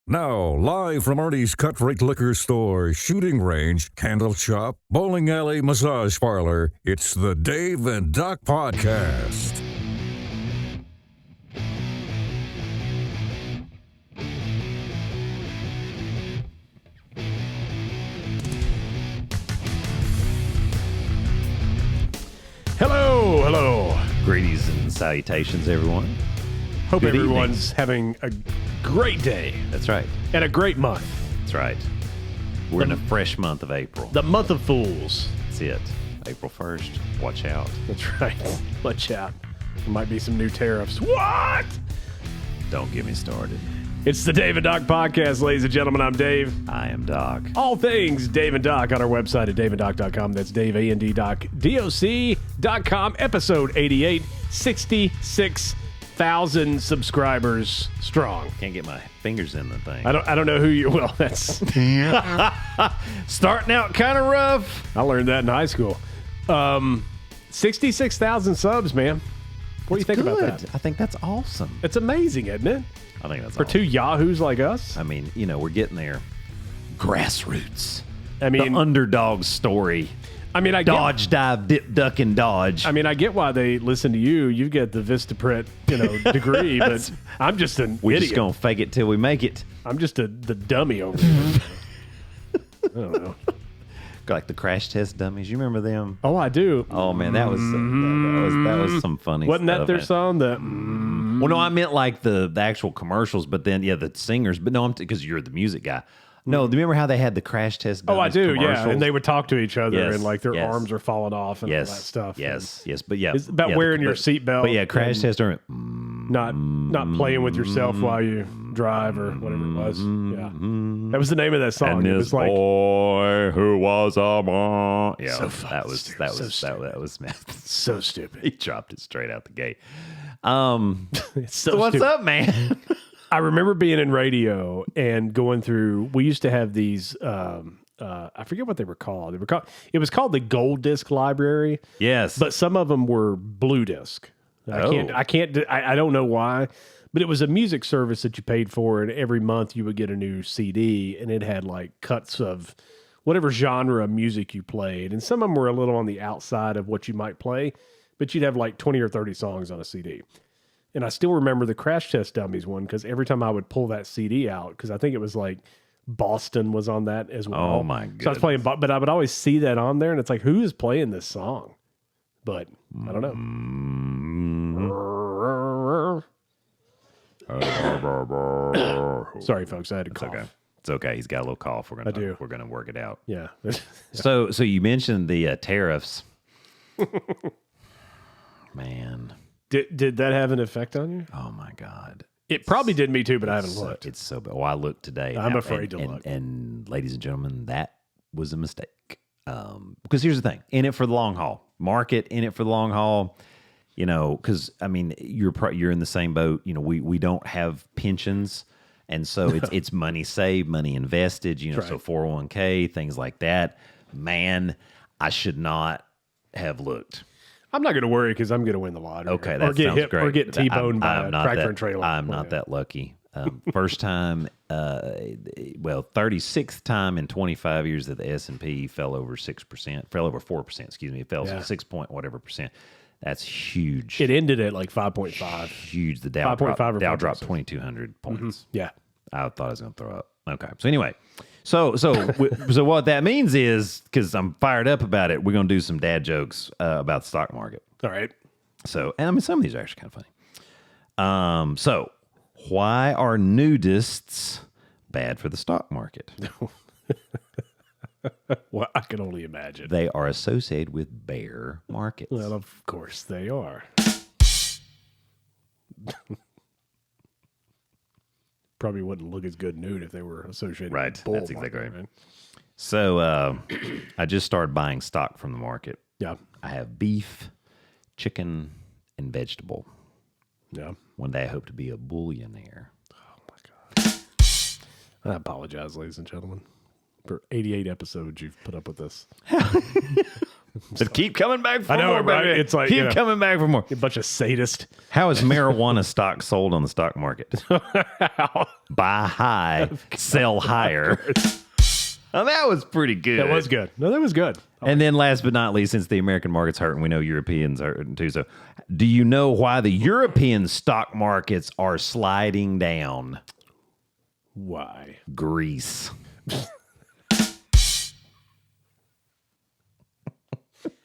Now, live from Artie's Cut Rate Liquor Store, shooting range, candle shop, bowling alley, massage parlor, it's the Dave&Doc Podcast. Hello. Greetings and salutations, everyone. Hope Good everyone's having a great day That's right. and a great month. That's right. We're in a fresh month of April. The month of fools. That's it. April 1st. Watch out. That's right. Watch out. There might be some new tariffs. What? Don't get me started. It's the Dave&Doc Podcast, ladies and gentlemen. I'm Dave. I am Doc. All things Dave&Doc on our website at daveanddoc.com. That's Dave, A-N-D, DOC.com. Episode 88, 66,000 subscribers strong. Can't get my fingers in the thing. I don't know who you... Well, that's... Starting out kind of rough. I learned that in high school. 66,000 subs, man. What do you think about that? I think that's awesome. It's amazing, isn't it? I think that's For two yahoos like us. I mean, we're getting there. Grassroots. I mean, the underdog story. I mean, I Dodge, dive, dip, duck, and dodge. I mean, I get why they listen to you. You get the Vistaprint, degree, but I'm just an We're idiot. just gonna fake it till we make it. I'm just the dummy over here. I don't know. Like the crash test dummies. You remember them? Oh, I do. Oh man, that was some funny. Wasn't that stuff, their man. song? Well, no, I meant like the actual commercials, but then the singers. But no, I'm because you're the music guy. No, do you remember how they had the crash test? Oh, I dummies do. Yeah, commercials? and they would talk to each other, Yes, and like their yes. arms are falling off and all that Yes, stuff. yes, but yeah, It's about yeah, wearing your but- seatbelt. But yeah, crash and test. not playing with yourself while you drive or whatever it was. Yeah, that was the name of that song. And It this was like boy who was a mom. Yeah, So fucking that was stupid, that so was that was so stupid. He dropped it straight out the gate. It's so What's stupid. up, man? I remember being in radio and going through. We used to have these. I forget what they were called. It was called the Gold Disc Library, Yes, but some of them were blue disc. I don't know why, but it was a music service that you paid for, and every month you would get a new CD, and it had like cuts of whatever genre of music you played, and some of them were a little on the outside of what you might play, but you'd have like 20 or 30 songs on a CD. And I still remember the Crash Test Dummies one because every time I would pull that CD out, because I think it was like Boston was on that as well. Oh, my So I was playing, but I would always see that on there, and it's like, who is playing this song? But I don't know. Sorry, folks, I had to cough. okay. It's okay. He's got a little cough. We're gonna work it out. Yeah. So you mentioned the tariffs. Man, Did that have an effect on you? oh my God. It probably did me too, but I haven't looked. It's so bad. Well, I looked today. I'm afraid to and, look. And ladies and gentlemen, that was a mistake. Because here's the thing: in it for the long haul. Market in it for the long haul. Because I mean, you're in the same boat. We don't have pensions, and so it's money saved, money invested. right. So 401k, things like that. Man, I should not have looked. I'm not going to worry because I'm going to win the lottery. Okay, or that get sounds hit, great. or get T-boned by I'm a not tractor that- and trailer. I'm not that lucky. First time, 36th time in 25 years that the S&P fell over 4%. Excuse me, it fell 6 point whatever percent. That's huge. It ended at like 5.5. Huge. The Dow 5.5 or Dow dropped 5.6. 2,200 points. Yeah. I thought I was going to throw up. Okay. So anyway, so what that means is, because I'm fired up about it, we're going to do some dad jokes about the stock market. All right. So, and I mean, some of these are actually kind of funny. So why are nudists bad for the stock market? Well, I can only imagine. They are associated with bear markets. Well, of course they are. Probably wouldn't look as good nude if they were associated Right. with bull That's exactly market, right. So I just started buying stock from the market. Yeah. I have beef, chicken, and vegetable. Yeah. One day I hope to be a billionaire. I apologize, ladies and gentlemen, for 88 episodes you've put up with this. But keep coming back for I know, more, right? baby. It's like, keep you know, coming back for more. a bunch of sadists. How is marijuana stock sold on the stock market? Buy high, sell higher. Well, that was pretty good. That was good. No, that was good. And then last but not least, since the American market's hurting, we know Europeans are hurting too. So do you know why the European stock markets are sliding down? Why? Greece.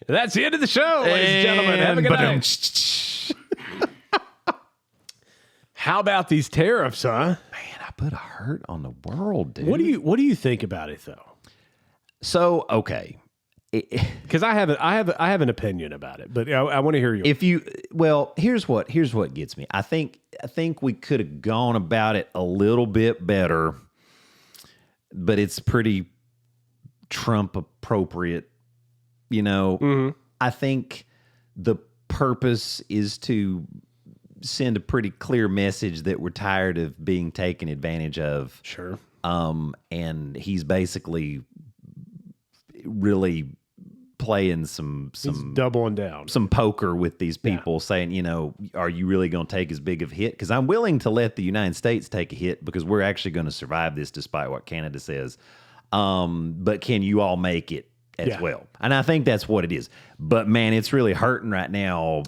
That's the end of the show, ladies and gentlemen. Have a good night. How about these tariffs, huh? Man, I put a hurt on the world, dude. What do you think about it though? So, okay. Because I have an opinion about it, but I want to hear yours. Here's what gets me. I think we could have gone about it a little bit better, but it's pretty Trump appropriate. You know, I think the purpose is to send a pretty clear message that we're tired of being taken advantage of. Sure. And he's basically really playing He's doubling down. some poker with these people, saying, you know, are you really going to take as big of a hit? Because I'm willing to let the United States take a hit because we're actually going to survive this despite what Canada says. But can you all make it as well? And I think that's what it is. But man, it's really hurting right now.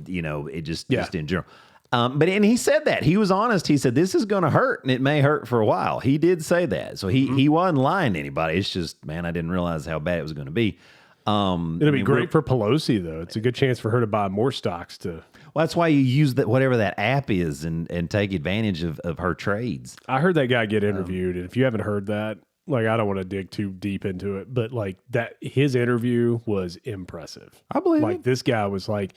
You know, it just in general. And he said that. He was honest. He said, this is going to hurt, and it may hurt for a while. He did say that. So he wasn't lying to anybody. It's just, man, I didn't realize how bad it was going to be. It'll be great for Pelosi, though. It's a good chance for her to buy more stocks. Well, that's why you use that whatever that app is and take advantage of her trades. I heard that guy get interviewed, and if you haven't heard that, like, I don't want to dig too deep into it, but like that, his interview was impressive. I believe like it. This guy was like,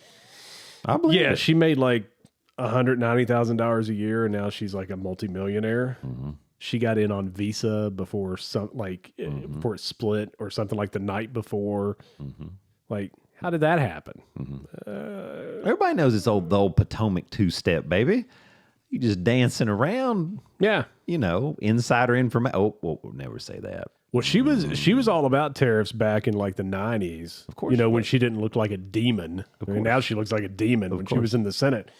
I believe it. she made like $190,000 a year, and now she's like a multimillionaire. She got in on Visa before before it split or something like the night before. Like, how did that happen? Everybody knows it's the old Potomac two-step, baby. You just dancing around. Yeah. You know, insider information. Oh, we'll never say that. Well, she was all about tariffs back in like the 90s. Of course. You know, when she didn't look like a demon. I mean, now she looks like a demon. When she was in the Senate,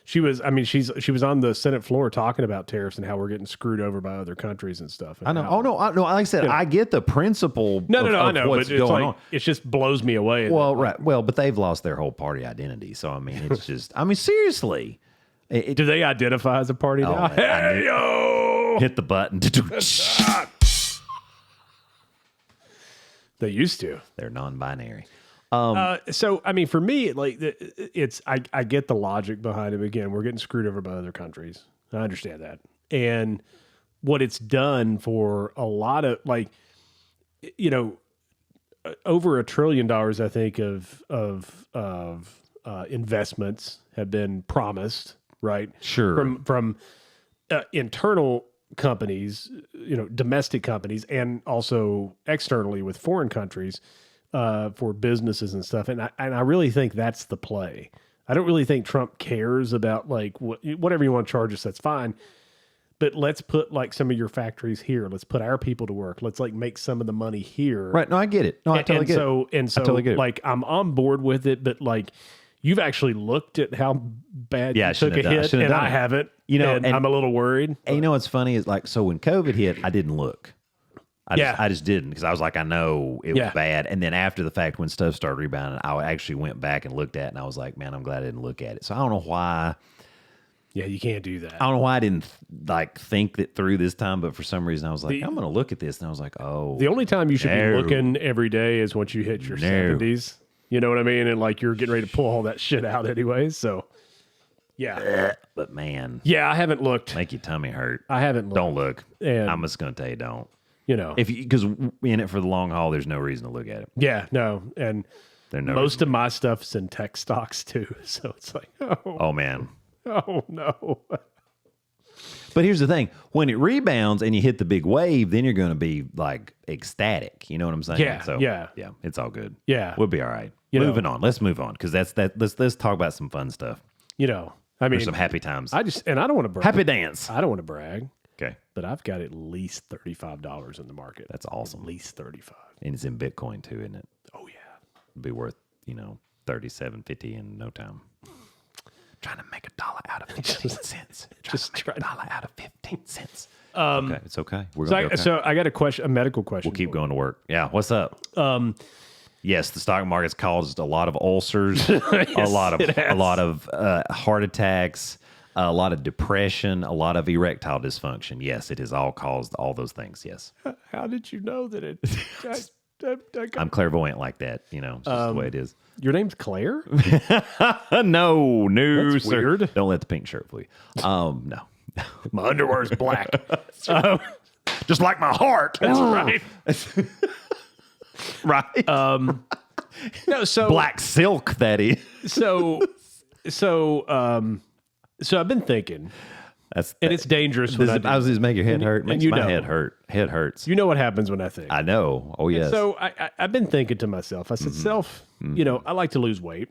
she was on the Senate floor talking about tariffs and how we're getting screwed over by other countries and stuff. And I know. No. Like I said, I get the principle. No, I know. What's but going on. It just blows me away. Well, right. Well, but they've lost their whole party identity. So I mean, it's just. I mean, seriously. Do they identify as a party now? Hey, yo! Hit the button. They used to. They're non-binary. So, I mean, for me, like, I get the logic behind it. Again, we're getting screwed over by other countries. I understand that. And what it's done for a lot of, like, you know, over $1 trillion, I think, of investments have been promised, right? Sure. From internal companies, you know, domestic companies, and also externally with foreign countries for businesses and stuff. And I really think that's the play. I don't really think Trump cares about like whatever you want to charge us. That's fine. But let's put like some of your factories here. Let's put our people to work. Let's like make some of the money here. Right. No, I get it. No, I totally get it. And so totally get it. Like I'm on board with it, but like you've actually looked at how bad you took a hit, and I haven't. You know, and I'm a little worried. And you know what's funny is like, so when COVID hit, I didn't look. I just didn't, because I was like, I know it was bad. And then after the fact, when stuff started rebounding, I actually went back and looked at it, and I was like, man, I'm glad I didn't look at it. So I don't know why. Yeah, you can't do that. I don't know why I didn't like think that through this time, but for some reason I was like, I'm going to look at this, and I was like, oh. The only time you should be looking every day is once you hit your 70s. You know what I mean? And like you're getting ready to pull all that shit out anyways. So, yeah. But man. Yeah, I haven't looked. Make your tummy hurt. I haven't looked. Don't look. And I'm just going to tell you, don't. You know, because in it for the long haul, there's no reason to look at it. Yeah, no, and most of my stuff's in tech stocks too, so it's like, oh man, oh no. But here's the thing: when it rebounds and you hit the big wave, then you're going to be like ecstatic. You know what I'm saying? Yeah, so, yeah, it's all good. Yeah, we'll be all right. Moving on. Let's move on because that's that. Let's talk about some fun stuff. You know, I mean, some happy times. I don't want to brag. Happy dance. I don't want to brag. Okay. But I've got at least $35 in the market. That's awesome. At least 35. And it's in Bitcoin too, isn't it? Oh yeah. be worth, $37.50 in no time. Trying to make $1 out of 15 cents. Just trying to make $1 out of 15 cents. Okay, it's okay. We're gonna be okay. So I got a medical question. We'll keep going to work. Yeah, what's up? Yes, the stock market's caused a lot of ulcers, a lot of heart attacks, a lot of depression, a lot of erectile dysfunction. Yes, it has all caused all those things. Yes. How did you know that it? I'm clairvoyant like that. It's just the way it is. Your name's Claire? No, That's sir. Weird. Don't let the pink shirt fool you. No. My underwear's black. Just like my heart. That's right. Right. No, so black silk, that is. So I've been thinking. It's dangerous when I was just make your head hurt. Makes my head hurt. Head hurts. You know what happens when I think. I know. Oh, yes. And so I've been thinking to myself. I said, I like to lose weight.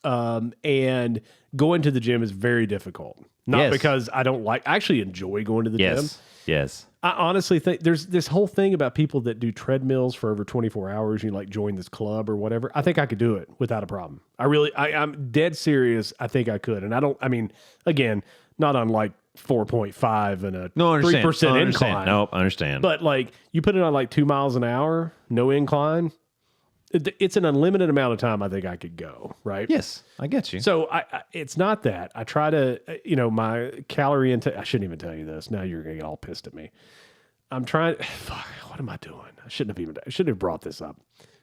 And going to the gym is very difficult. Not because I actually enjoy going to the gym. Yes. I honestly think there's this whole thing about people that do treadmills for over 24 hours. You join this club or whatever. I think I could do it without a problem. I'm dead serious. I think I could. And again, not unlike 4.5 and a 3% incline. Nope, I understand. But you put it on 2 miles an hour, no incline. It's an unlimited amount of time I think I could go, right? Yes, I get you. So it's not that. I try to, my calorie intake, I shouldn't even tell you this. Now you're going to get all pissed at me. I'm trying, what am I doing? I shouldn't have brought this up.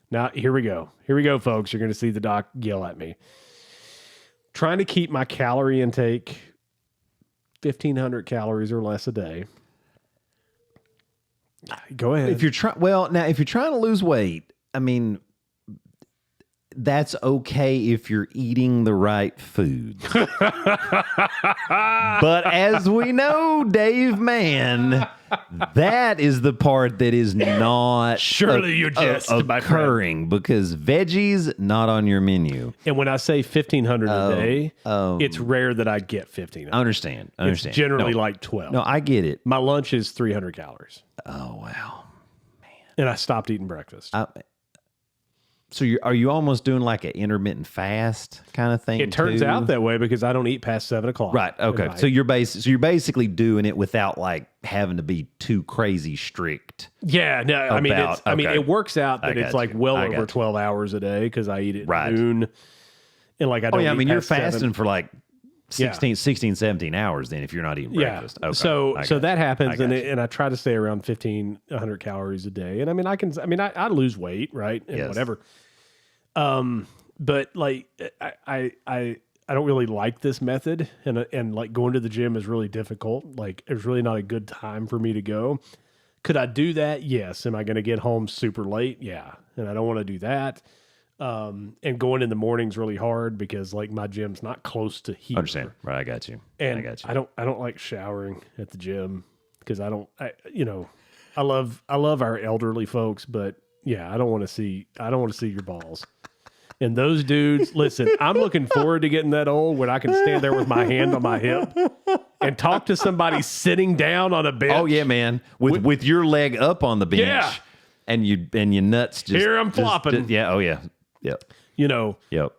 Now, here we go. Here we go, folks. You're going to see the doc yell at me. Trying to keep my calorie intake 1,500 calories or less a day. Go ahead. If you're trying to lose weight, that's okay if you're eating the right foods. But as we know, Dave, man, that is the part that is not surely you jest occurring because veggies not on your menu. And when I say 1,500 a day, it's rare that I get 1,500. I understand. It's generally 12. No, I get it. My lunch is 300 calories. Oh wow, man! And I stopped eating breakfast. So are you almost doing an intermittent fast kind of thing? It turns out that way because I don't eat past 7 o'clock. Right. Okay. So you're basically doing it without having to be too crazy strict. Yeah. No. It works out that it's over 12 hours a day because I eat it at noon. And I don't. Yeah. You're fasting for 16, 17 hours then if you're not eating breakfast. Okay. So that happens and I try to stay around 1,500 calories a day. And I lose weight, right? And whatever. But I don't really like this method and going to the gym is really difficult. It's really not a good time for me to go. Could I do that? Yes. Am I going to get home super late? Yeah. And I don't want to do that. And going in the morning's really hard because my gym's not close to heat. Understand. Right. I got you. And I don't like showering at the gym because I love our elderly folks, but yeah, I don't want to see your balls. And those dudes, listen, I'm looking forward to getting that old when I can stand there with my hand on my hip and talk to somebody sitting down on a bench. Oh yeah, man. With your leg up on the bench. Yeah. And your nuts just here I'm flopping. Yeah, oh yeah. Yep. Yep.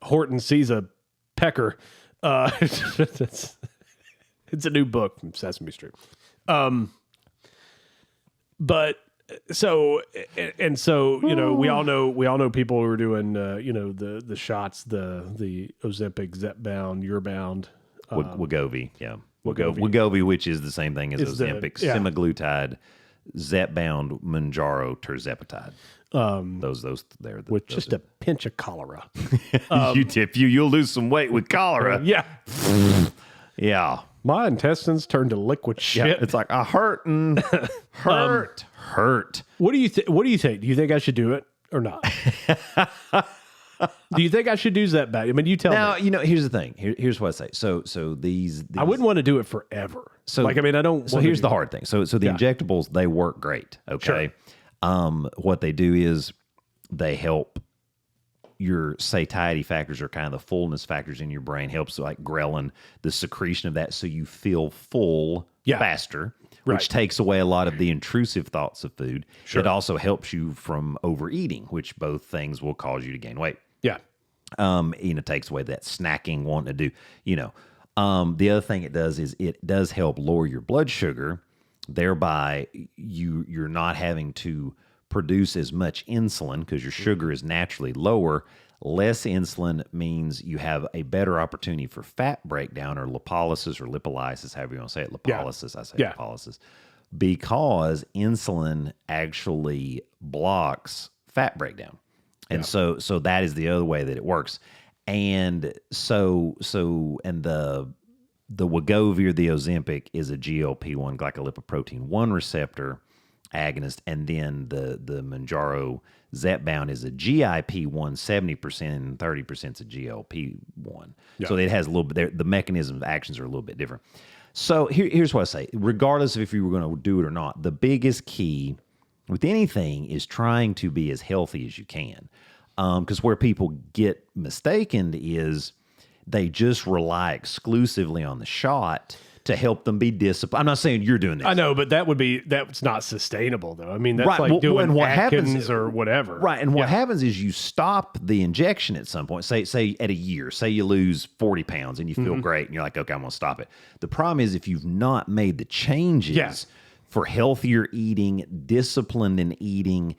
Horton sees a pecker. It's a new book from Sesame Street. But so we all know people who are doing the shots, the Ozempic, Zepbound, Urebound, Wegovy, yeah, Wegovy, which is the same thing as Ozempic, semaglutide, Zepbound, Mounjaro, tirzepatide. Those there with just a pinch of cholera. You'll lose some weight with cholera. Yeah, yeah. My intestines turn to liquid shit. Yeah, it's I hurting, hurt. What do you think? Do you think I should do it or not? Do you think I should do that back? You tell me. Now, here's the thing. Here's what I say. So these I wouldn't want to do it forever. So I don't. So here's the hard thing. So the injectables, they work great. Okay. Sure. What they do is they help your satiety factors or kind of the fullness factors in your brain, helps ghrelin, the secretion of that, so you feel full faster. which takes away a lot of the intrusive thoughts of food. Sure. It also helps you from overeating, which both things will cause you to gain weight. Yeah. Takes away that snacking, wanting to do, the other thing it does is it does help lower your blood sugar. Thereby, you're not having to produce as much insulin because your sugar is naturally lower. Less insulin means you have a better opportunity for fat breakdown or lipolysis or lipolysis, however you want to say it. Lipolysis, I say lipolysis. Because insulin actually blocks fat breakdown. And so that is the other way that it works. And and the Wegovy or the Ozempic is a GLP-1 glycolipoprotein 1 receptor agonist, and then the Mounjaro Zepbound is a GIP-1 70% and 30% is a GLP-1. Yeah. So it has a little bit. The mechanism of actions are a little bit different. So here's what I say: regardless of if you were going to do it or not, the biggest key with anything is trying to be as healthy as you can. Because where people get mistaken is they just rely exclusively on the shot to help them be disciplined. I'm not saying you're doing this. I know, but that's not sustainable, though. I mean, that's right. like doing what Atkins happens, or whatever. Right, and what happens is you stop the injection at some point. Say at a year, say you lose 40 pounds and you feel great, and you're like, okay, I'm going to stop it. The problem is if you've not made the changes for healthier eating, disciplined in eating,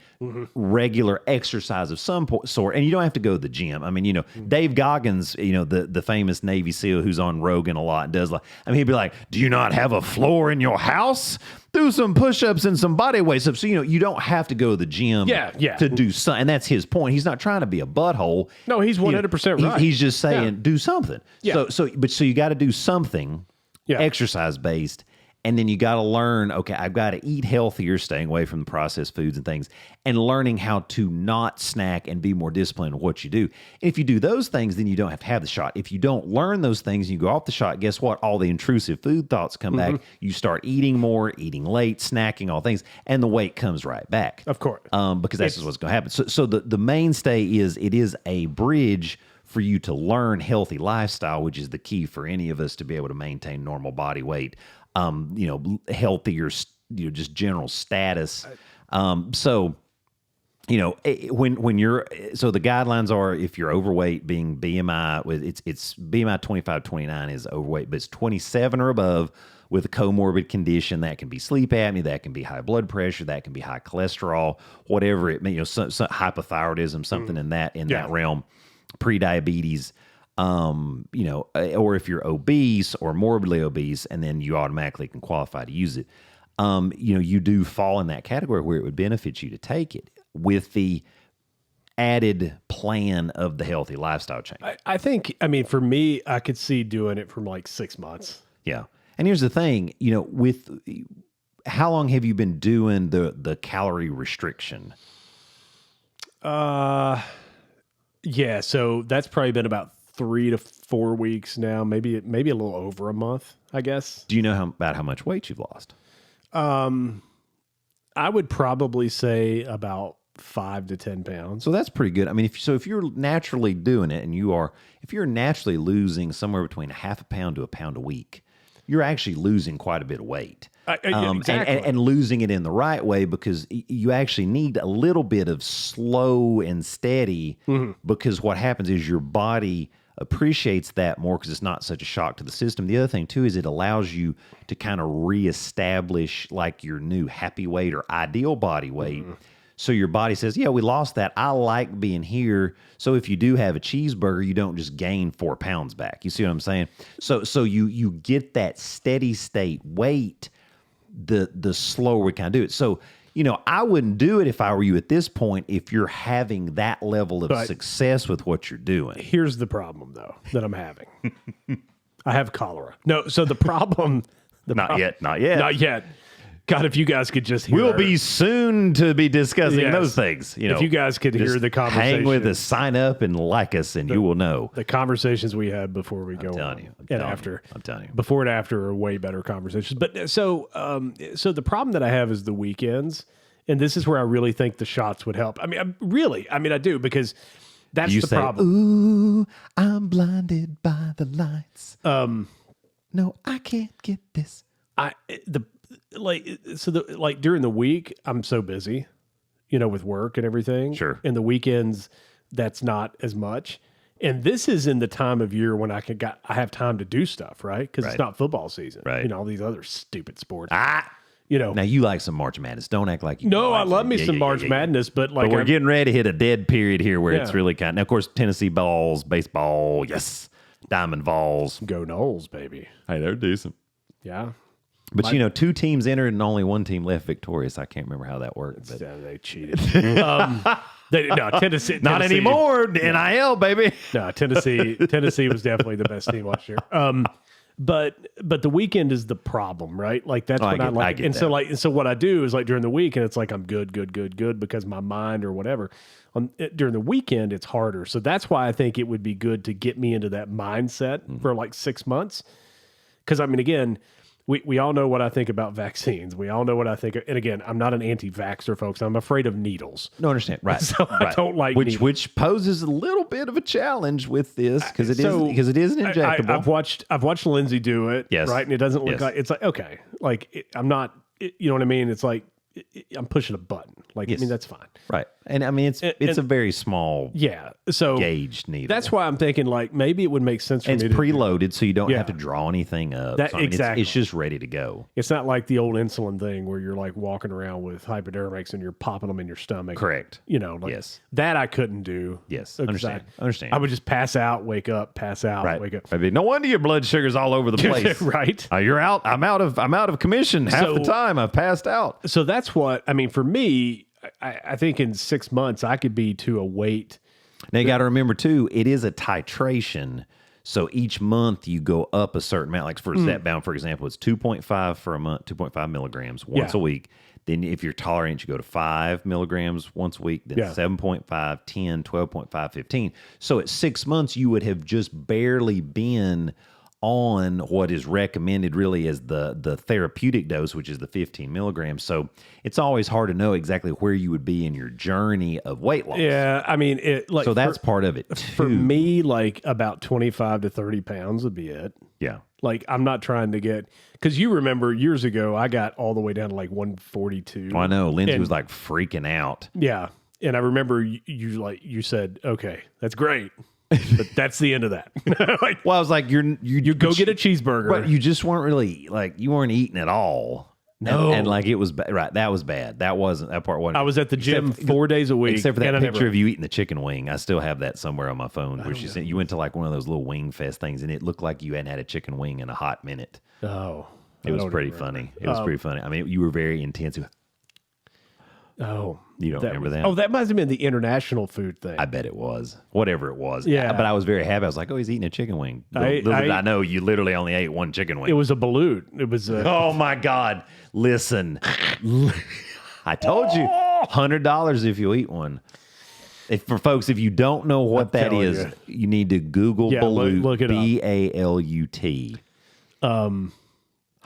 regular exercise of some sort. And you don't have to go to the gym. I mean, Dave Goggins, the famous Navy SEAL who's on Rogan a lot, does he'd be like, do you not have a floor in your house? Do some push-ups and some body weights up. So, you don't have to go to the gym to do something. And that's his point. He's not trying to be a butthole. No, he's 100% right. He's just saying, do something. Yeah. So you got to do something exercise-based. And then you got to learn, okay, I've got to eat healthier, staying away from the processed foods and things, and learning how to not snack and be more disciplined in what you do. And if you do those things, then you don't have to have the shot. If you don't learn those things and you go off the shot, guess what? All the intrusive food thoughts come back. You start eating more, eating late, snacking, all things, and the weight comes right back. Of course. Because that's just what's going to happen. So the mainstay is it is a bridge for you to learn healthy lifestyle, which is the key for any of us to be able to maintain normal body weight. Healthier, just general status. When you're, so the guidelines are if you're overweight, being BMI, it's BMI 25, 29 is overweight, but it's 27 or above with a comorbid condition. That can be sleep apnea, that can be high blood pressure, that can be high cholesterol, whatever it may, some hypothyroidism, something in that realm, pre-diabetes. Or if you're obese or morbidly obese, and then you automatically can qualify to use it. You do fall in that category where it would benefit you to take it with the added plan of the healthy lifestyle change. I think, for me, I could see doing it from like 6 months. Yeah. And here's the thing, with how long have you been doing the calorie restriction? So that's probably been about 3 to 4 weeks now, maybe a little over a month, I guess. Do you know about how much weight you've lost? I would probably say about 5 to 10 pounds. So that's pretty good. If you're naturally doing it, and if you're naturally losing somewhere between a half a pound to a pound a week, you're actually losing quite a bit of weight. Exactly. And losing it in the right way, because you actually need a little bit of slow and steady, because what happens is your body appreciates that more because it's not such a shock to the system. The other thing too is it allows you to kind of reestablish like your new happy weight or ideal body weight. So your body says, yeah, we lost that. I like being here. So if you do have a cheeseburger, you don't just gain 4 pounds back. You see what I'm saying? So you get that steady state weight, the slower we kind of do it. So, I wouldn't do it if I were you at this point, if you're having that level of success with what you're doing. Here's the problem, though, that I'm having. I have cholera. No, so the problem... Not yet. Not yet. God, if you guys could just hear... We'll be soon to be discussing those things. If you guys could hear the conversation... Hang with us, sign up, and like us, and you will know. The conversations we had before we go on. I'm telling you. Before and after are way better conversations. But so the problem that I have is the weekends, and this is where I really think the shots would help. I do, because that's the problem. Ooh, I'm blinded by the lights. No, I can't get this. during the week, I'm so busy, with work and everything. Sure. And the weekends, that's not as much. And this is in the time of year when I have time to do stuff, right? Because it's not football season. Right. All these other stupid sports. Now you like some March Madness. Don't act like you. No, I love me some March Madness, but we're getting ready to hit a dead period here where it's really kind of. Now, of course, Tennessee balls, baseball, yes, Diamond Vols. Go Noles, baby. Hey, they're decent. Yeah. But 2 teams entered and only 1 team left victorious. I can't remember how that worked. But they cheated. Tennessee. Not anymore. NIL, baby. No, Tennessee was definitely the best team last year. But the weekend is the problem, right? Like that's what I like. And so what I do is like during the week, and it's like I'm good because my mind or whatever. During the weekend, it's harder. So that's why I think it would be good to get me into that mindset for like 6 months. Because I mean, again, we all know what I think about vaccines. We all know what I think. And again, I'm not an anti-vaxxer, folks. I'm afraid of needles. No, understand. Right. So I don't like needles. Which poses a little bit of a challenge with this because it is an injectable. I've watched Lindsay do it. Yes. Right. And it doesn't look like, it's like, okay, like I'm not, you know what I mean? It's like, I'm pushing a button. Like, I mean, that's fine. Right. And I mean, it's a very small gauge needle. That's why I'm thinking like maybe it would make sense for me to. It's preloaded so you don't have to draw anything up. Exactly. It's just ready to go. It's not like the old insulin thing where you're like walking around with hypodermics and you're popping them in your stomach. Correct. That I couldn't do. Yes. Understand. I would just pass out, wake up, pass out, wake up. I mean, no wonder your blood sugar's all over the place. Right. You're out. I'm out of commission half the time. I've passed out. So that's what, I mean, for me, I think in 6 months I could be to a weight. Now you got to remember too, it is a titration. So each month you go up a certain amount. Like for Zepbound, for example, it's 2.5 for a month, 2.5 milligrams once a week. Then if you're tolerant, you go to 5 milligrams once a week, then 7.5, 10, 12.5, 15. So at 6 months, you would have just barely been on what is recommended really as the therapeutic dose, which is the 15 milligrams. So it's always hard to know exactly where you would be in your journey of weight loss. Yeah, I mean, so that's part of it too. For me, like about 25 to 30 pounds would be it. Yeah. Like I'm not trying to get, because you remember years ago, I got all the way down to like 142. I know. Lindsay was like freaking out. Yeah. And I remember you said, okay, that's great. But that's the end of that. Well, I was like, you go get a cheeseburger. But you just weren't really like, you weren't eating at all. No. And like it was right. That was bad. That part wasn't. I was at the gym 4 days a week. Except for that picture of you eating the chicken wing. I still have that somewhere on my phone where she said you went to like one of those little wing fest things and it looked like you hadn't had a chicken wing in a hot minute. Oh. It was pretty funny. It was pretty funny. I mean, you were very intense. Oh. You don't remember that? Oh, that must have been the international food thing. I bet it was. Whatever it was. Yeah. But I was very happy. I was like, oh, he's eating a chicken wing. Little did I know you literally only ate one chicken wing. It was a balut. It was oh, my God. Listen. I told you. $100 if you eat one. For folks, if you don't know what that is, you need to Google balut. Look it up. BALUT.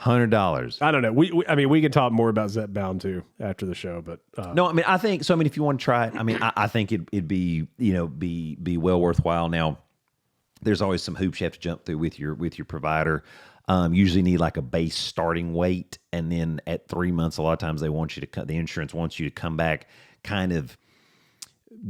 $100. I don't know. I mean, we can talk more about Zepbound too after the show, but no, I mean, I think so. I mean, if you want to try it, I mean, I think it'd be be well worthwhile. Now, there's always some hoops you have to jump through with your provider. Usually need like a base starting weight, and then at 3 months, a lot of times they want you to the insurance wants you to come back, kind of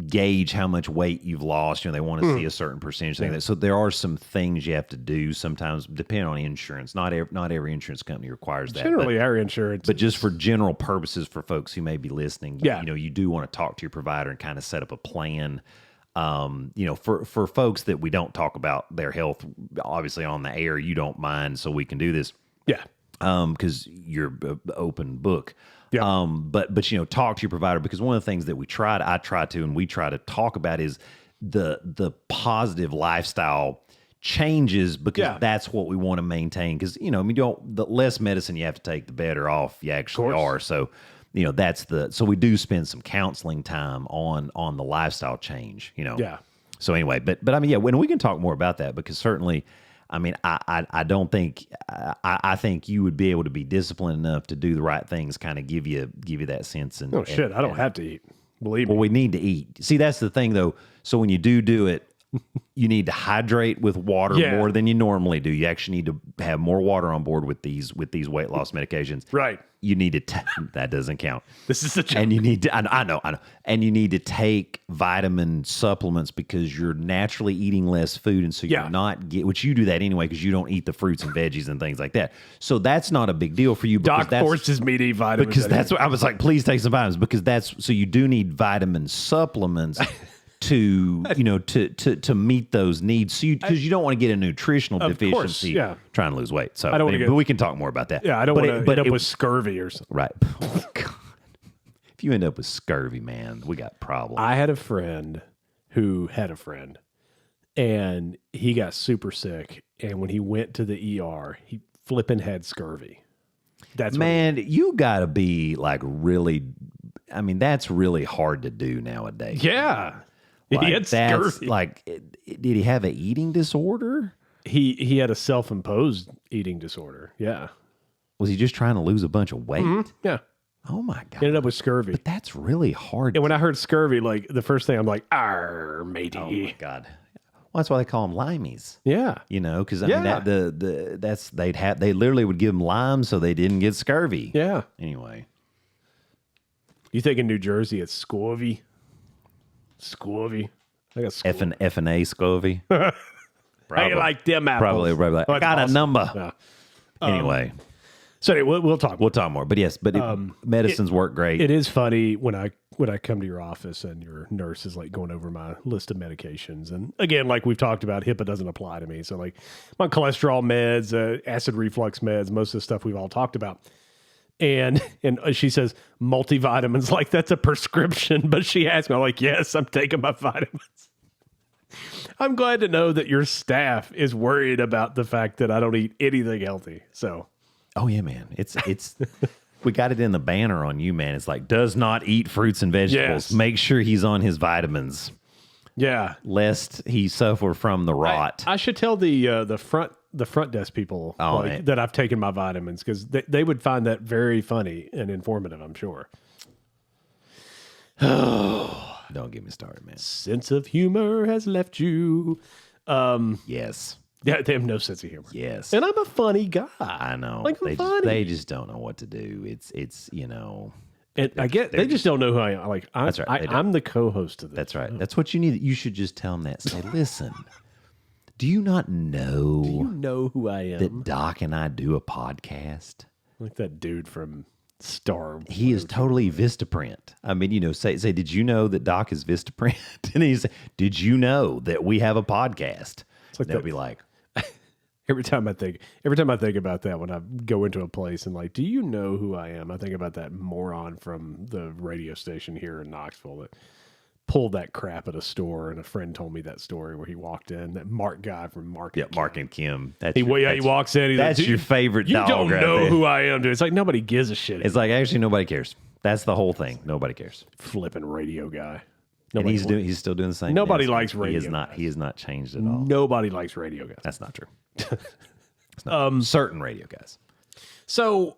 gauge how much weight you've lost. They want to see a certain percentage thing. So there are some things you have to do sometimes, depending on insurance. Not every insurance company requires that. Generally, our insurance. But just for general purposes, for folks who may be listening, you do want to talk to your provider and kind of set up a plan. For folks that we don't talk about their health, obviously on the air, you don't mind, so we can do this. Yeah. Because you're an open book. Yeah. But talk to your provider, because one of the things that we try to talk about is the positive lifestyle changes, because that's what we want to maintain. Because the less medicine you have to take, the better off you actually are. So so we do spend some counseling time on the lifestyle change. Yeah. So anyway, but I mean, when we can talk more about that, because certainly. I mean, I don't think I think you would be able to be disciplined enough to do the right things, kind of give you that sense. And I don't have to eat. Believe me. Well, we need to eat. See, that's the thing though. So when you do it, You need to hydrate with water more than you normally do. You actually need to have more water on board with these weight loss medications. Right. You need to that doesn't count. This is a joke. And you need to I know. And you need to take vitamin supplements because you're naturally eating less food, and so you're not which you do that anyway because you don't eat the fruits and veggies and things like that. So that's not a big deal for you. Doc forces me to eat vitamins because that's what I was like. Please take some vitamins because so you do need vitamin supplements. To to meet those needs, because you don't want to get a nutritional deficiency trying to lose weight. So I don't but we can talk more about that. Yeah, I don't want to end up with scurvy or something. Right. Oh, God. If you end up with scurvy, man, we got problems. I had a friend who had a friend, and he got super sick. And when he went to the ER, he flipping had scurvy. You got to be like really. I mean, that's really hard to do nowadays. Yeah. Like, he had scurvy. Like, did he have an eating disorder? He had a self-imposed eating disorder. Yeah. Was he just trying to lose a bunch of weight? Mm-hmm. Yeah. Oh my God. He ended up with scurvy. But that's really hard. And when I heard scurvy, like the first thing I'm like, "Arr, matey." Oh my God. Well, that's why they call them limeys. Yeah. Because I mean they literally would give them lime so they didn't get scurvy. Yeah. Anyway. You think in New Jersey it's scurvy? Scurvy. I got F&A scurvy. How you like them apples? Probably like, I got awesome. A number. Yeah. Anyway. So anyway, we'll talk. We'll talk more. But yes, medicines work great. It is funny when I come to your office and your nurse is like going over my list of medications. And again, like we've talked about, HIPAA doesn't apply to me. So like my cholesterol meds, acid reflux meds, most of the stuff we've all talked about. And she says multivitamins, like that's a prescription. But she asked me, I'm like, yes, I'm taking my vitamins. I'm glad to know that your staff is worried about the fact that I don't eat anything healthy. So, oh yeah, man, it's we got it in the banner on you, man. It's like does not eat fruits and vegetables. Yes. Make sure he's on his vitamins. Yeah, lest he suffer from the rot. I should tell the front desk people that I've taken my vitamins because they would find that very funny and informative, I'm sure. Don't get me started, man. Sense of humor has left you. Yes. Yeah, they have no sense of humor. Yes. And I'm a funny guy. I know. Like, I'm funny. They just don't know what to do. It's And I get they just don't know who I am. Like that's right. I'm the co-host of this. That's right. That's what you need. You should just tell them that. Say, listen. Do you not know? Do you know who I am? That Doc and I do a podcast. Like that dude from Star. He is totally Vistaprint. I mean, say, did you know that Doc is Vistaprint? And he said, did you know that we have a podcast? It's like they'll be like, every time I think about that when I go into a place and like, do you know who I am? I think about that moron from the radio station here in Knoxville that pulled that crap at a store, and a friend told me that story where he walked in, that Mark guy from Mark. Yeah, Mark and Kim. He walks in. That's like, your favorite dog. You don't right know there. who I am, dude. It's like nobody gives a shit. It's like actually nobody cares. That's the whole thing. Nobody cares. Flipping radio guy. And he's still doing the same. Nobody likes radio. He has not changed at all. Nobody likes radio guys. That's not true. It's not certain radio guys. So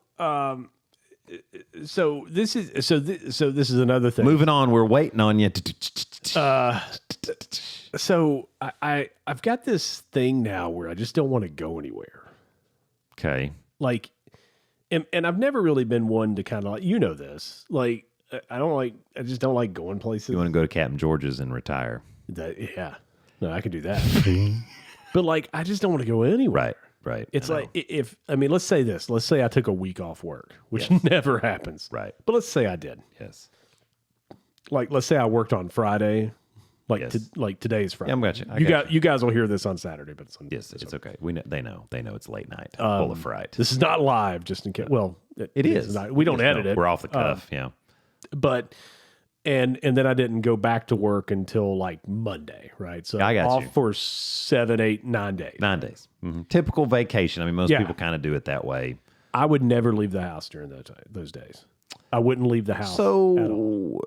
this is another thing. Moving on, we're waiting on you. So I've got this thing now where I just don't want to go anywhere. Okay. Like, and I've never really been one to kind of like, this. Like, I just don't like going places. You want to go to Captain George's and retire? Yeah. No, I can do that. But like, I just don't want to go anywhere. Right. It's like let's say this. Let's say I took a week off work, which never happens. Right. But let's say I did. Yes. Like, let's say I worked on Friday. Like today is Friday. Yeah, I'm gotcha. You guys will hear this on Saturday, but it's okay. They know it's late night. Full of fright. This is not live, just in case. Well, it is. We don't edit it. We're off the cuff. Yeah. But and then I didn't go back to work until like Monday, right? So I got off you. for 7, 8, 9 days. 9 days. Mm-hmm. Typical vacation. I mean, most people kind of do it that way. I would never leave the house during those days. I wouldn't leave the house. So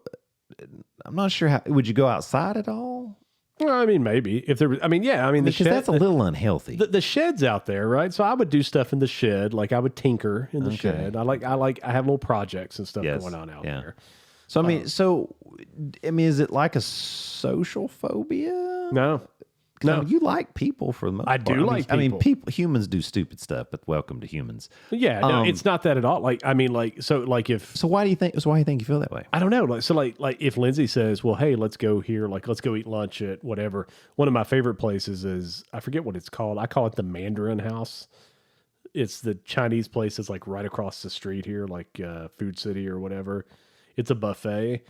I'm not sure how. Would you go outside at all? Well, I mean, maybe if there was. I mean, yeah. I mean, because that's a little unhealthy. The shed's out there, right? So I would do stuff in the shed. Like I would tinker in the shed. I have little projects and stuff going on out there. So I mean, is it like a social phobia? No. No, you like people for the most part. I do like people. Humans do stupid stuff, but welcome to humans. Yeah, no, it's not that at all. Like, I mean, like, so, like, if so, why do you think you feel that way? I don't know. Like, so, like if Lindsay says, "Well, hey, let's go here. Like, let's go eat lunch at whatever." One of my favorite places is, I forget what it's called. I call it the Mandarin House. It's the Chinese place that's like right across the street here, like Food City or whatever. It's a buffet,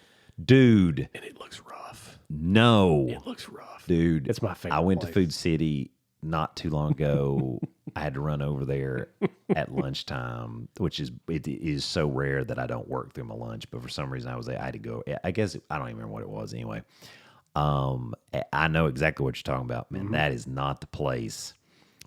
dude, and it looks rough. No, it looks rough, dude. It's my favorite. I went place. to Food City not too long ago. I had to run over there at lunchtime, which is so rare that I don't work through my lunch. But for some reason, I had to go. I guess I don't even remember what it was anyway. I know exactly what you're talking about, man. That is not the place.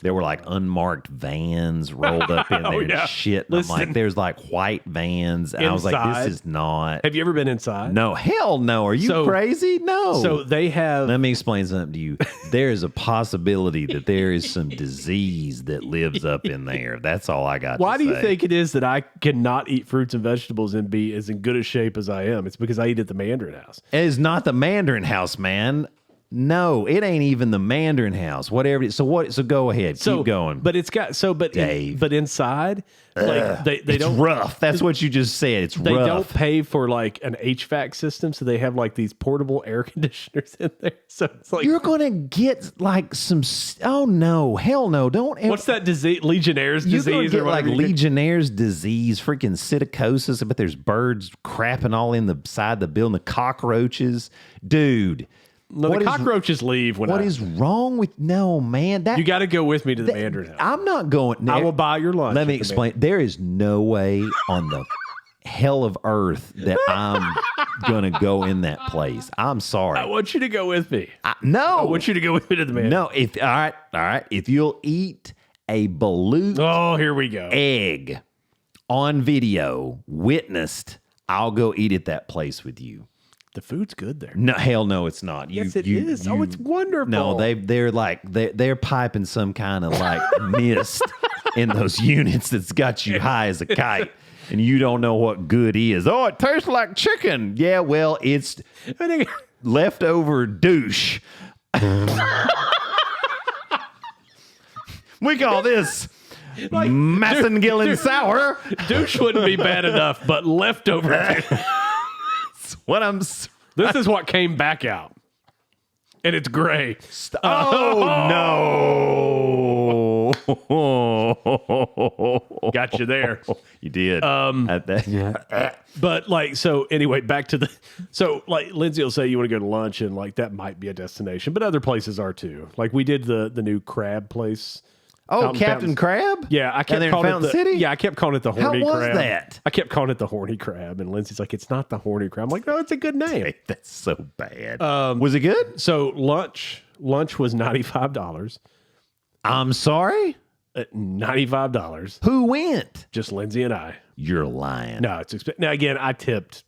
There were like unmarked vans rolled up in there and shit. And I'm like, there's like white vans. And I was like, this is not. Have you ever been inside? No, hell no. Are you crazy? No. So they have. Let me explain something to you. There is a possibility that there is some disease that lives up in there. That's all I got Why to do say. you think it is that I cannot eat fruits and vegetables and be as in good a shape as I am? It's because I eat at the Mandarin House. It is not the Mandarin House, man. No, it ain't even the Mandarin House. Whatever it is. So what? So go ahead. Keep going. But it's got Dave. but inside, like they it's don't rough. That's what you just said. It's they rough. don't pay for like an HVAC system, so they have like these portable air conditioners in there. So it's like you're gonna get like some. Oh no, hell no! Don't. What's that disease? Legionnaire's disease, you're gonna get or like whatever Legionnaire's disease, freaking psittacosis. But there's birds crapping all in the side of the building. The cockroaches, dude. No, the cockroaches leave when What is wrong with man? You got to go with me to the Mandarin House. I'm not going. I will buy your lunch. Let me explain. There is no way on the hell of earth that I'm gonna go in that place. I'm sorry. I want you to go with me. No, I want you to go with me to the Mandarin. No, all right. If you'll eat a balut, here we go, egg on video, witnessed, I'll go eat at that place with you. The food's good there. No, hell no, it's not. Yes, it is. It's wonderful. No, they're piping some kind of like mist in those units that's got you high as a kite, and you don't know what good is. Oh, it tastes like chicken. Yeah, well, it's leftover douche. We call this like, Massengillen sour. Douche wouldn't be bad enough, but leftover. This is what came back out, and it's gray. Oh no! Got you there. You did. But like, so anyway, back to like Lindsay will say you want to go to lunch, and like that might be a destination, but other places are too. Like we did the new crab place. Oh, Captain Crab? Yeah, I kept calling it City? Yeah, I kept calling it the horny crab. How was that? I kept calling it the horny crab, and Lindsay's like, "It's not the horny crab." I'm like, "No, it's a good name." Hey, that's so bad. Was it good? So lunch was $95. I'm sorry? $95. Who went? Just Lindsay and I. You're lying. No, it's now again. I tipped.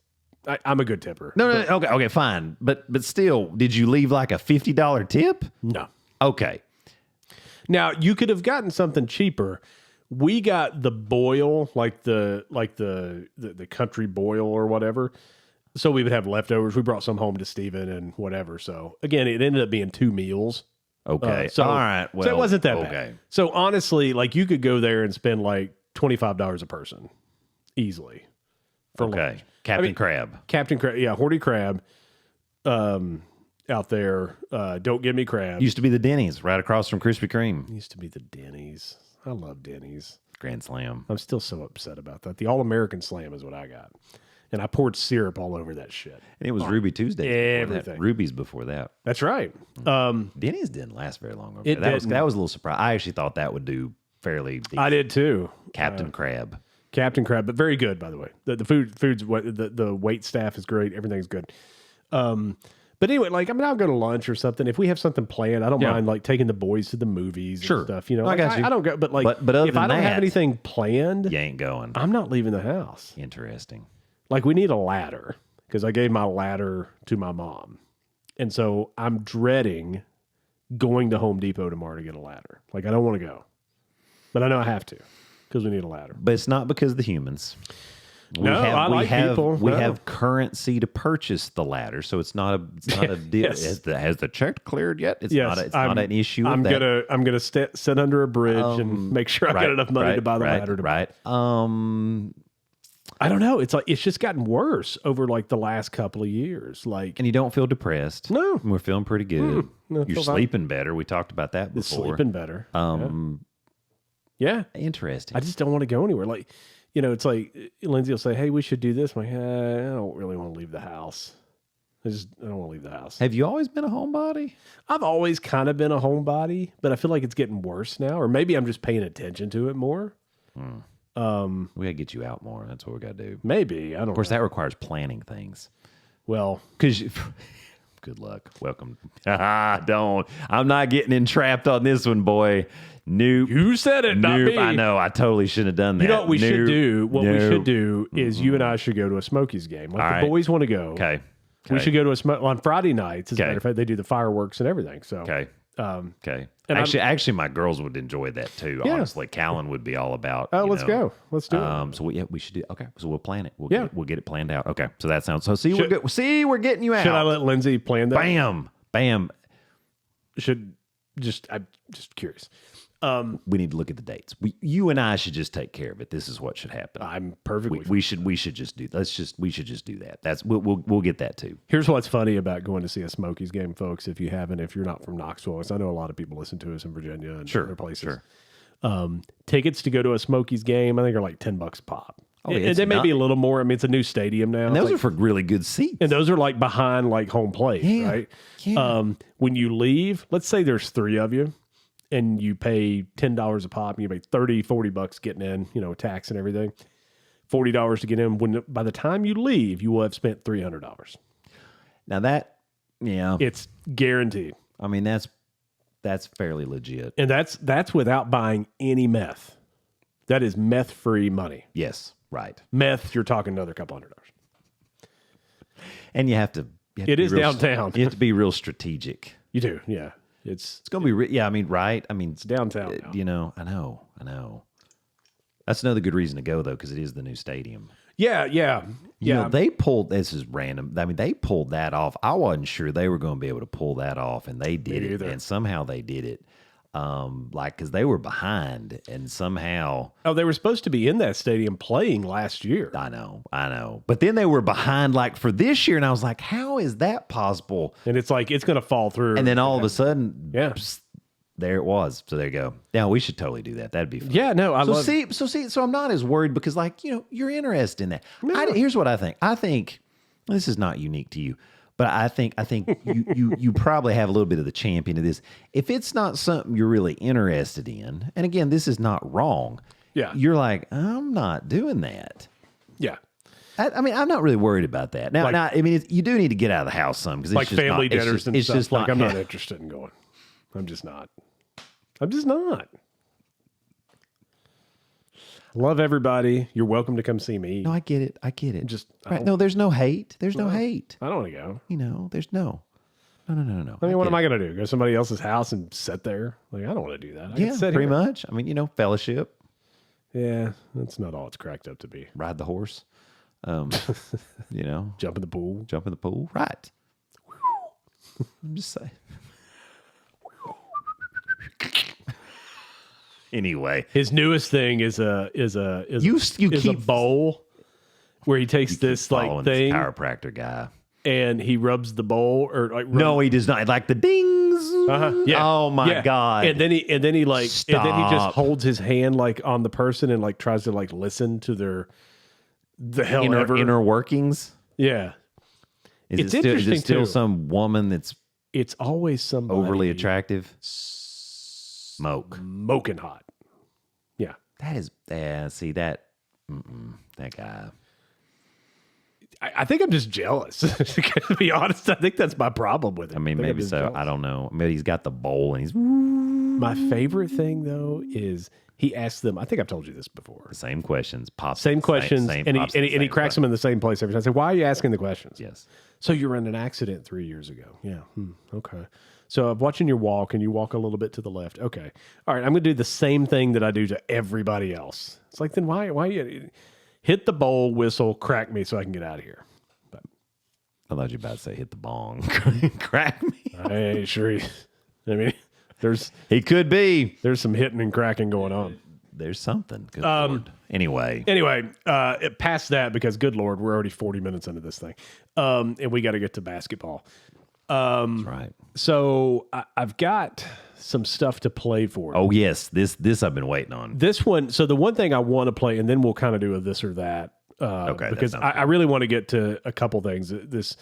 I'm a good tipper. No, okay, fine. But still, did you leave like a $50 tip? No. Okay. Now you could have gotten something cheaper. We got the boil, like the country boil or whatever. So we would have leftovers. We brought some home to Steven and whatever. So again, it ended up being 2 meals. Okay. So, all right. Well, so it wasn't that okay. bad. So honestly, like you could go there and spend like $25 a person easily for lunch. Captain Crab. Yeah, horny crab. Out there, don't give me crab. Used to be the Denny's right across from Krispy Kreme. Used to be the Denny's. I love Denny's. Grand Slam. I'm still so upset about that. The All-American Slam is what I got. And I poured syrup all over that shit. And it was Ruby Tuesday. Everything. Ruby's before that. That's right. Denny's didn't last very long. That was a little surprise. I actually thought that would do fairly decent. I did too. Captain Crab. Captain Crab, but very good, by the way. The food's the wait staff is great. Everything's good. But anyway, like, I mean, I'll go to lunch or something. If we have something planned, I don't mind, like, taking the boys to the movies and stuff. You know, I got you. I don't go, but, like, but other if than I don't have that, anything planned, you ain't going. I'm not leaving the house. Interesting. Like, we need a ladder because I gave my ladder to my mom. And so I'm dreading going to Home Depot tomorrow to get a ladder. Like, I don't want to go. But I know I have to because we need a ladder. But it's not because of the humans. I like people. We have currency to purchase the ladder, so it's not a deal. Yes. Has the check cleared yet? It's Yes, not an issue. I'm gonna sit under a bridge and make sure I got enough money to buy the ladder. Right. I don't know. It's like it's just gotten worse over like the last couple of years. Like, and you don't feel depressed. No, we're feeling pretty good. No, You're sleeping better. We talked about that before. Sleeping better. Yeah. Interesting. I just don't want to go anywhere. Like, it's like Lindsay will say, "Hey, we should do this." I'm like, I don't really want to leave the house. I don't want to leave the house. Have you always been a homebody? I've always kind of been a homebody, but I feel like it's getting worse now, or maybe I'm just paying attention to it more. We gotta get you out more. That's what we gotta do. Maybe. I don't know. Of course, that requires planning things. Well, because good luck. Welcome. Don't. I'm not getting entrapped on this one, boy. Nope. You said it, not me. I know. I totally should have done that. You know what we should do? What we should do is you and I should go to a Smokies game. Like the boys want to go. Okay. We should go to on Friday nights. As a matter of fact, they do the fireworks and everything. So okay. Actually, my girls would enjoy that too. Yeah. Honestly, Callan would be all about. Oh, let's go. Let's do it. So we should do. Okay, so we'll plan it. We'll get it planned out. Okay, so that sounds. So we're good. See, we're getting you out. Should I let Lindsay plan that? Bam. I'm just curious. We need to look at the dates. You and I should just take care of it. This is what should happen. I'm perfectly. We should just do. We should just do that. We'll get that too. Here's what's funny about going to see a Smokies game, folks. If you're not from Knoxville, because I know a lot of people listen to us in Virginia and other places. Sure. Tickets to go to a Smokies game, I think, are like $10 a pop. They may be a little more. I mean, it's a new stadium now. And those are for really good seats. And those are like behind like home plate, right? Yeah. When you leave, let's say there's 3 of you. And you pay $10 a pop, and you pay $30-$40 getting in, tax and everything. $40 to get in. By the time you leave, you will have spent $300. Now it's guaranteed. I mean, that's fairly legit, and that's without buying any meth. That is meth-free money. Yes, right. Meth, you're talking another couple $100. And you have to. It is downtown. You have to be real strategic. You do, yeah. It's going to be, right? I mean, it's downtown now. I know. That's another good reason to go, though, because it is the new stadium. Yeah. They pulled, this is random. I mean, they pulled that off. I wasn't sure they were going to be able to pull that off, and they did it. And somehow they did it. Because they were behind, and somehow. Oh, they were supposed to be in that stadium playing last year. I know. But then they were behind, for this year, and I was like, how is that possible? And it's like, it's going to fall through. And then all of a sudden, there it was. So there you go. Now we should totally do that. That'd be fun. Yeah, no, So I'm not as worried because, you're interested in that. No. Here's what I think. I think this is not unique to you. But I think you probably have a little bit of the champion of this. If it's not something you're really interested in, and again, this is not wrong. Yeah, you're like, I'm not doing that. Yeah, I mean, I'm not really worried about that. Now, you do need to get out of the house some because it's just family dinners and stuff. Just I'm not interested in going. I'm just not. Love everybody. You're welcome to come see me. No, I get it. Just right. No, there's no hate. There's no hate. I don't want to go. There's no. I mean, what am I going to do? Go to somebody else's house and sit there? Like, I don't want to do that. Pretty much. I mean, fellowship. Yeah, that's not all it's cracked up to be. Ride the horse. Jump in the pool. Right. I'm just saying. Anyway, his newest thing is a bowl where he takes this thing, this chiropractor guy, and he rubs the bowl no, he does not, like the dings. Yeah. Oh my God. And then he just holds his hand on the person and tries to listen to the inner workings. Yeah. Is it still some woman that's it's always somebody overly attractive? Smoking hot. Yeah. That is, see that, that guy. I think I'm just jealous. To be honest, I think that's my problem with it. I mean, maybe so. Jealous. I don't know. Maybe he's got the bowl and he's. My favorite thing, though, is he asks them, I think I've told you this before. The same questions. Same questions. And he cracks them in the same place every time. I say, why are you asking the questions? Yes. So you were in an accident 3 years ago. Yeah. Okay. So I'm watching your walk, and you walk a little bit to the left. Okay. All right. I'm going to do the same thing that I do to everybody else. It's like, then why you... hit the bowl, whistle, crack me so I can get out of here. But I thought you were about to say hit the bong. Crack me. I ain't sure. I mean, He could be. There's some hitting and cracking going on. There's something. Good Lord. Anyway, past that, because good Lord, we're already 40 minutes into this thing. And we got to get to basketball. that's right. So I've got some stuff to play for. Oh, yes. This I've been waiting on. This one. So the one thing I want to play, and then we'll kind of do a this or that. Okay. Because I really want to get to a couple things. This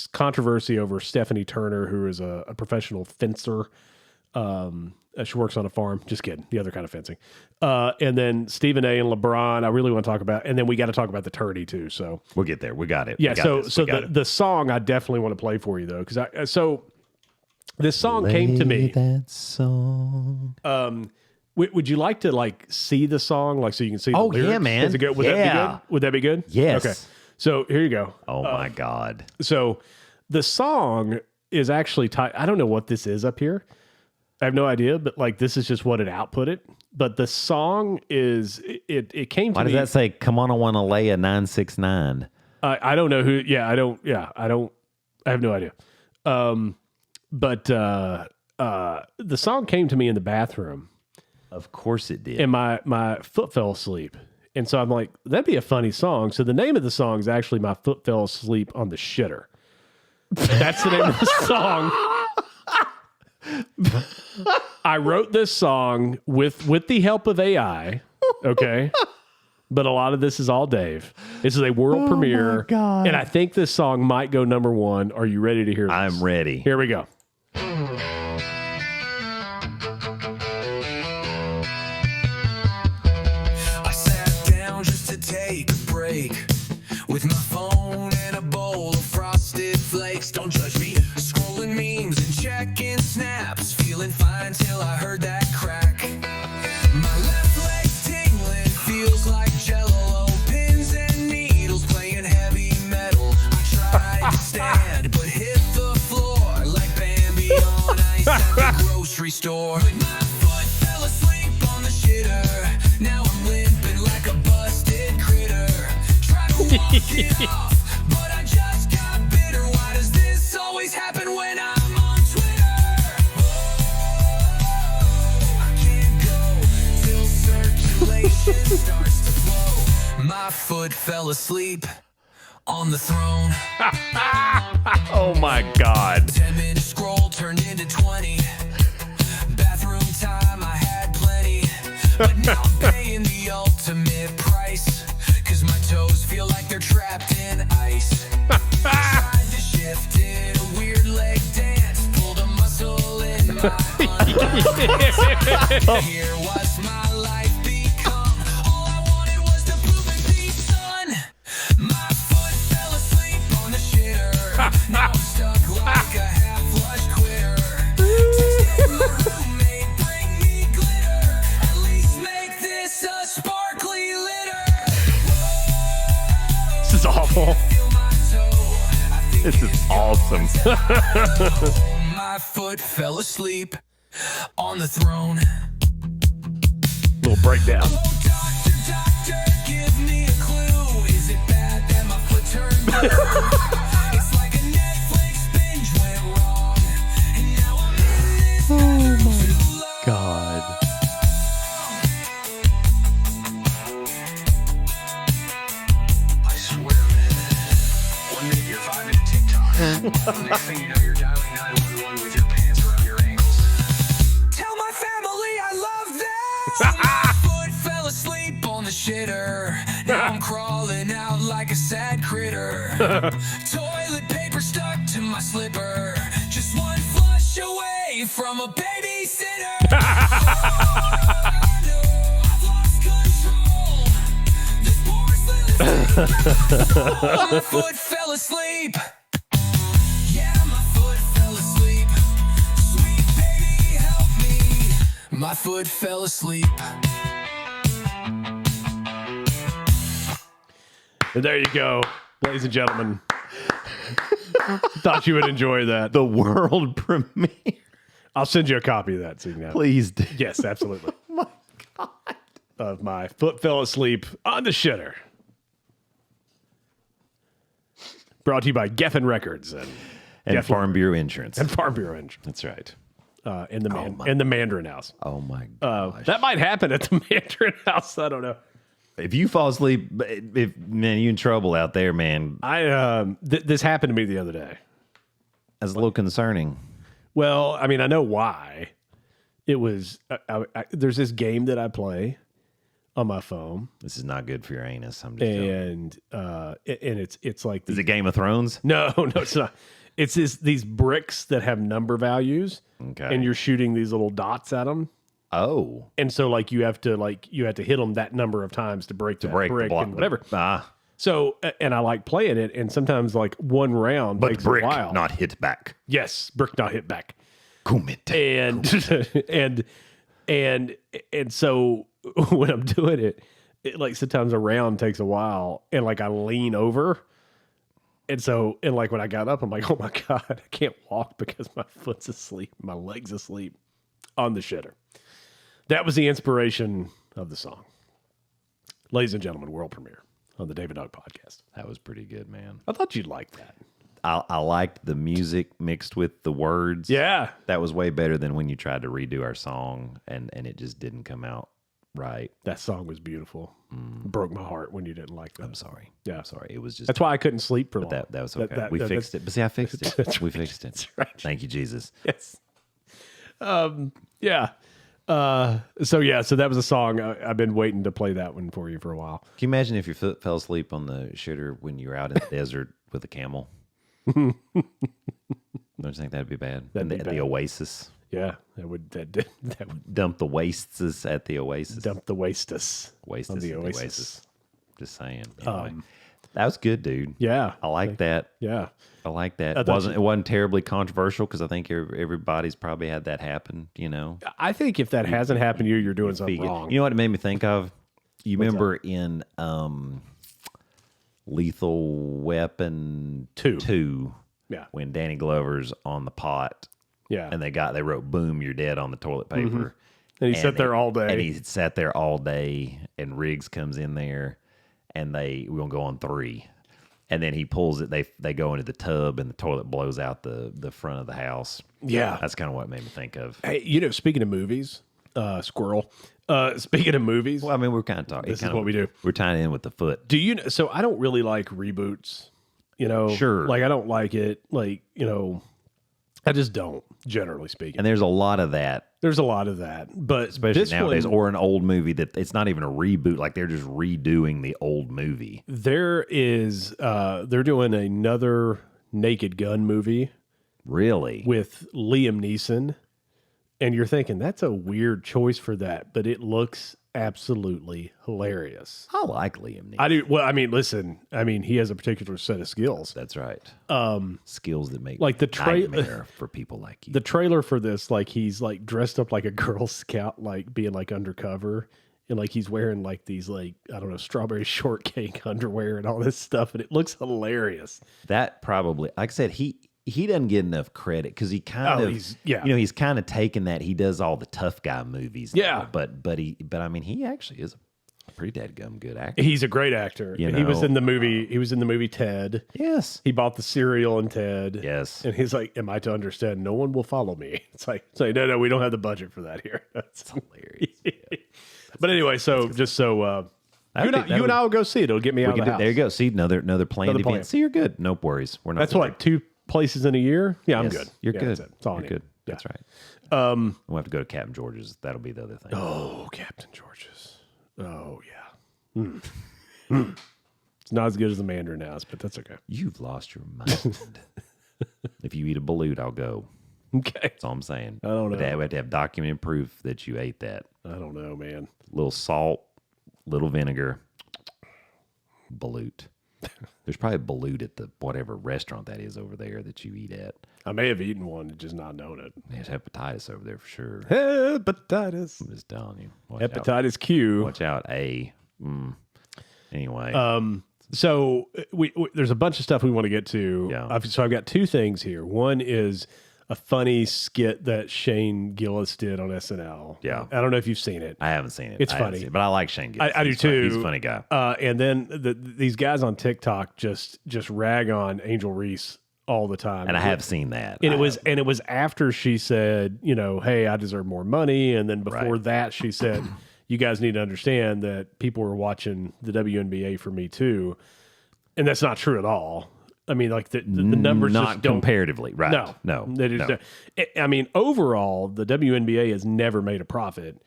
controversy over Stephanie Turner, who is a professional fencer. She works on a farm. Just kidding. The other kind of fencing. And then Stephen A. and LeBron, I really want to talk about. And then we got to talk about the tourney too. So we'll get there. We got it. Yeah. The song I definitely want to play for you though, because this song came to me. That song. Would you like to see the song, so you can see? The lyrics? Yeah, man. Is it good? Would that be good? Would that be good? Yes. Okay. So here you go. Oh my God. So the song is actually I don't know what this is up here. I have no idea, but this is just what it outputted. But the song is it came to me. Why does that say? Come on, I want to lay a 969. I don't know who. Yeah, I don't. Yeah, I don't. I have no idea. But the song came to me in the bathroom. Of course it did. And my foot fell asleep. And so I'm like, that'd be a funny song. So the name of the song is actually My Foot Fell Asleep on the Shitter. That's the name of the song. I wrote this song with the help of AI. Okay. But a lot of this is all Dave. This is a world premiere. My God. And I think this song might go number one. Are you ready to hear this? I'm ready. Here we go. With my phone and a bowl of frosted flakes. Don't judge me. Scrolling memes and checking snaps. Feeling fine till I heard that crack. My left leg's tingling. Feels like Jell-O. Pins and needles playing heavy metal. I tried to stand but hit the floor like Bambi on ice at the grocery store. But my foot fell asleep on the shitter. Now I'm limping like a busted critter. It off, but I just got bitter. Why does this always happen when I'm on Twitter? I can't go till circulation starts to flow. My foot fell asleep on the throne. Oh my God. 10-minute scroll turned into 20. Bathroom time, I had plenty. But now I'm paying the ultimate price. My toes feel like they're trapped in ice. Tried to shift in a weird leg dance. Pulled a muscle in my underpants. Here was my life become. All I wanted was to poop and pee, son. My foot fell asleep on the shitter. Now I'm stuck like a half-flush quitter. Texted my roommate, bring me glitter. At least make this a sparkly litter. This is awful. This is awesome. My foot fell asleep on the throne. Little breakdown. Oh, doctor, give me a clue. Is it bad that my foot turned blue? It's like a Netflix binge went wrong. And now I'm in this bathroom too long. God. I swear, man. 1 minute you're vibing to TikTok. Next thing you know, you're dialing 911 with your pants around your ankles. Tell my family I love them. My foot fell asleep on the shitter. Now I'm crawling out like a sad critter. Toilet paper stuck to my slipper. Just one flush away from a babysitter. I've lost control. This porcelain is my foot fell asleep. Yeah, my foot fell asleep. Sweet baby, help me. My foot fell asleep. And there you go, ladies and gentlemen. Thought you would enjoy that. The world premiere. I'll send you a copy of that so you can have it. Please do. Yes, absolutely. Oh my God. of my foot fell asleep on the shitter. Brought to you by Geffen Records and Farm Bureau Insurance. And Farm Bureau Insurance. That's right. In the Mandarin House. Oh my gosh. That might happen at the Mandarin House. I don't know. If you fall asleep, man, you in trouble out there, man. This happened to me the other day. That's a little concerning. Well, I mean, I know why. It was there's this game that I play on my phone. This is not good for your anus. I'm just joking. And it's like Is it Game of Thrones? No, it's not. It's these bricks that have number values, Okay. and you're shooting these little dots at them. Oh, And so, like, you have to hit them that number of times to break that break the brick block, and whatever. Ah, So, and I like playing it, and sometimes like one round but takes brick a while. not hit back. Yes, brick not hit back. Kumite. And so when I'm doing it, like sometimes a round takes a while, and like I lean over. And so, and like when I got up, I'm like, oh my God, I can't walk because my foot's asleep, my leg's asleep on the shitter. That was the inspiration of the song. Ladies and gentlemen, world premiere on the Dave&Doc Podcast. That was pretty good, man. I thought you'd like that. I liked the music mixed with the words. Yeah. That was way better than when you tried to redo our song and it just didn't come out right. That song was beautiful. Broke my heart when you didn't like that. I'm sorry. Yeah. I'm sorry. It was just That's why I couldn't sleep for long. that was okay. We fixed it. But see, I fixed it. That's We right. fixed it. That's right. Thank you, Jesus. Yes. Yeah. So that was a song. I've been waiting to play that one for you for a while. Can you imagine if your foot fell asleep on the shitter when you were out in the desert with a camel? Don't you think that'd be bad? That'd be At bad. the oasis. Yeah, that would Dump the wastes at the oasis. dump the wastus Wastes on the at oasis. Just saying. Anyway, that was good, dude. Yeah, I like that. yeah. I like that. I It thought wasn't terribly controversial because I think everybody's probably had that happen. You know, I think if that hasn't happened to you, you're doing something wrong. You know what it made me think of? You remember in Lethal Weapon 2 Yeah, when Danny Glover's on the pot yeah. and they wrote "Boom, you're dead" on the toilet paper. And he sat there all day. And he sat there all day, and Riggs comes in there, and we're gonna go on 3. And then he pulls it. They go into the tub, and the toilet blows out the front of the house. Yeah. That's kind of what it made me think of. Hey, speaking of movies, squirrel. Speaking of movies, Well, I mean, we're kind of talking. This is what we do. We're tying in with the foot. do you know? So I don't really like reboots. Sure. Like I don't like it. Like I just don't. Generally speaking, And there's a lot of that, there's a lot of that. But especially this nowadays, one, or an old movie that it's not even a reboot. Like they're just redoing the old movie. there is they're doing another Naked Gun movie Really? with Liam Neeson, and you're thinking that's a weird choice for that, but it looks absolutely hilarious. I like Liam Neeson. I do. Well, I mean, listen. I mean, he has a particular set of skills. That's right. Skills that make like the nightmare for people like you. The trailer for this, like he's like dressed up like a Girl Scout, like being like undercover, and like he's wearing like these like I don't know strawberry shortcake underwear and all this stuff, and it looks hilarious. That probably, like I said, he doesn't get enough credit because he kind of, he's kind of taken that. He does all the tough guy movies. Yeah. now, but I mean, he actually is a pretty dadgum good actor. He's a great actor. You And he was know, in the movie. He was in the movie Ted. Yes. He bought the cereal in Ted. Yes. And he's like, "Am I to understand? No one will follow me." It's like no, we don't have the budget for that here. That's Hilarious. But anyway, so just so you and I will go see it. It'll get me out of the house. There you go. See, another planned Another event. plan. See, you're good. No worries. We're not. That's worried. what 2 places in a year. Yeah, I'm Yes, good. You're Yeah, good. That's it. That's all I You're need. good. Yeah. That's right. We'll have to go to Captain George's. That'll be the other thing. Oh, Captain George's. Oh yeah. It's not as good as the Mandarin House, but that's okay. You've lost your mind. If you eat a balut, I'll go. Okay. That's all I'm saying. I don't know. But we have to have documented proof that you ate that. I don't know, man. Little salt, little vinegar, balut. There's probably balut at the whatever restaurant that is over there that you eat at. I may have eaten one and just not known it. There's hepatitis over there for sure. Hepatitis. I'm just telling you. Watch out. Hepatitis Q. Watch out. Anyway. So we there's a bunch of stuff we want to get to. Yeah. So I've got 2 things here. One is a funny skit that Shane Gillis did on SNL. Yeah. I don't know if you've seen it. I haven't seen it. It's I haven't funny. seen it, but I like Shane Gillis. I do He's too. He's a funny guy. And then these guys on TikTok just rag on Angel Reese all the time. And I have seen that. And it was after she said, you know, hey, I deserve more money. And then before that, she said, you guys need to understand that people were watching the WNBA for me too. And that's not true at all. I mean, like the numbers not just don't, comparatively, right? No. I mean, overall, the WNBA has never made a profit.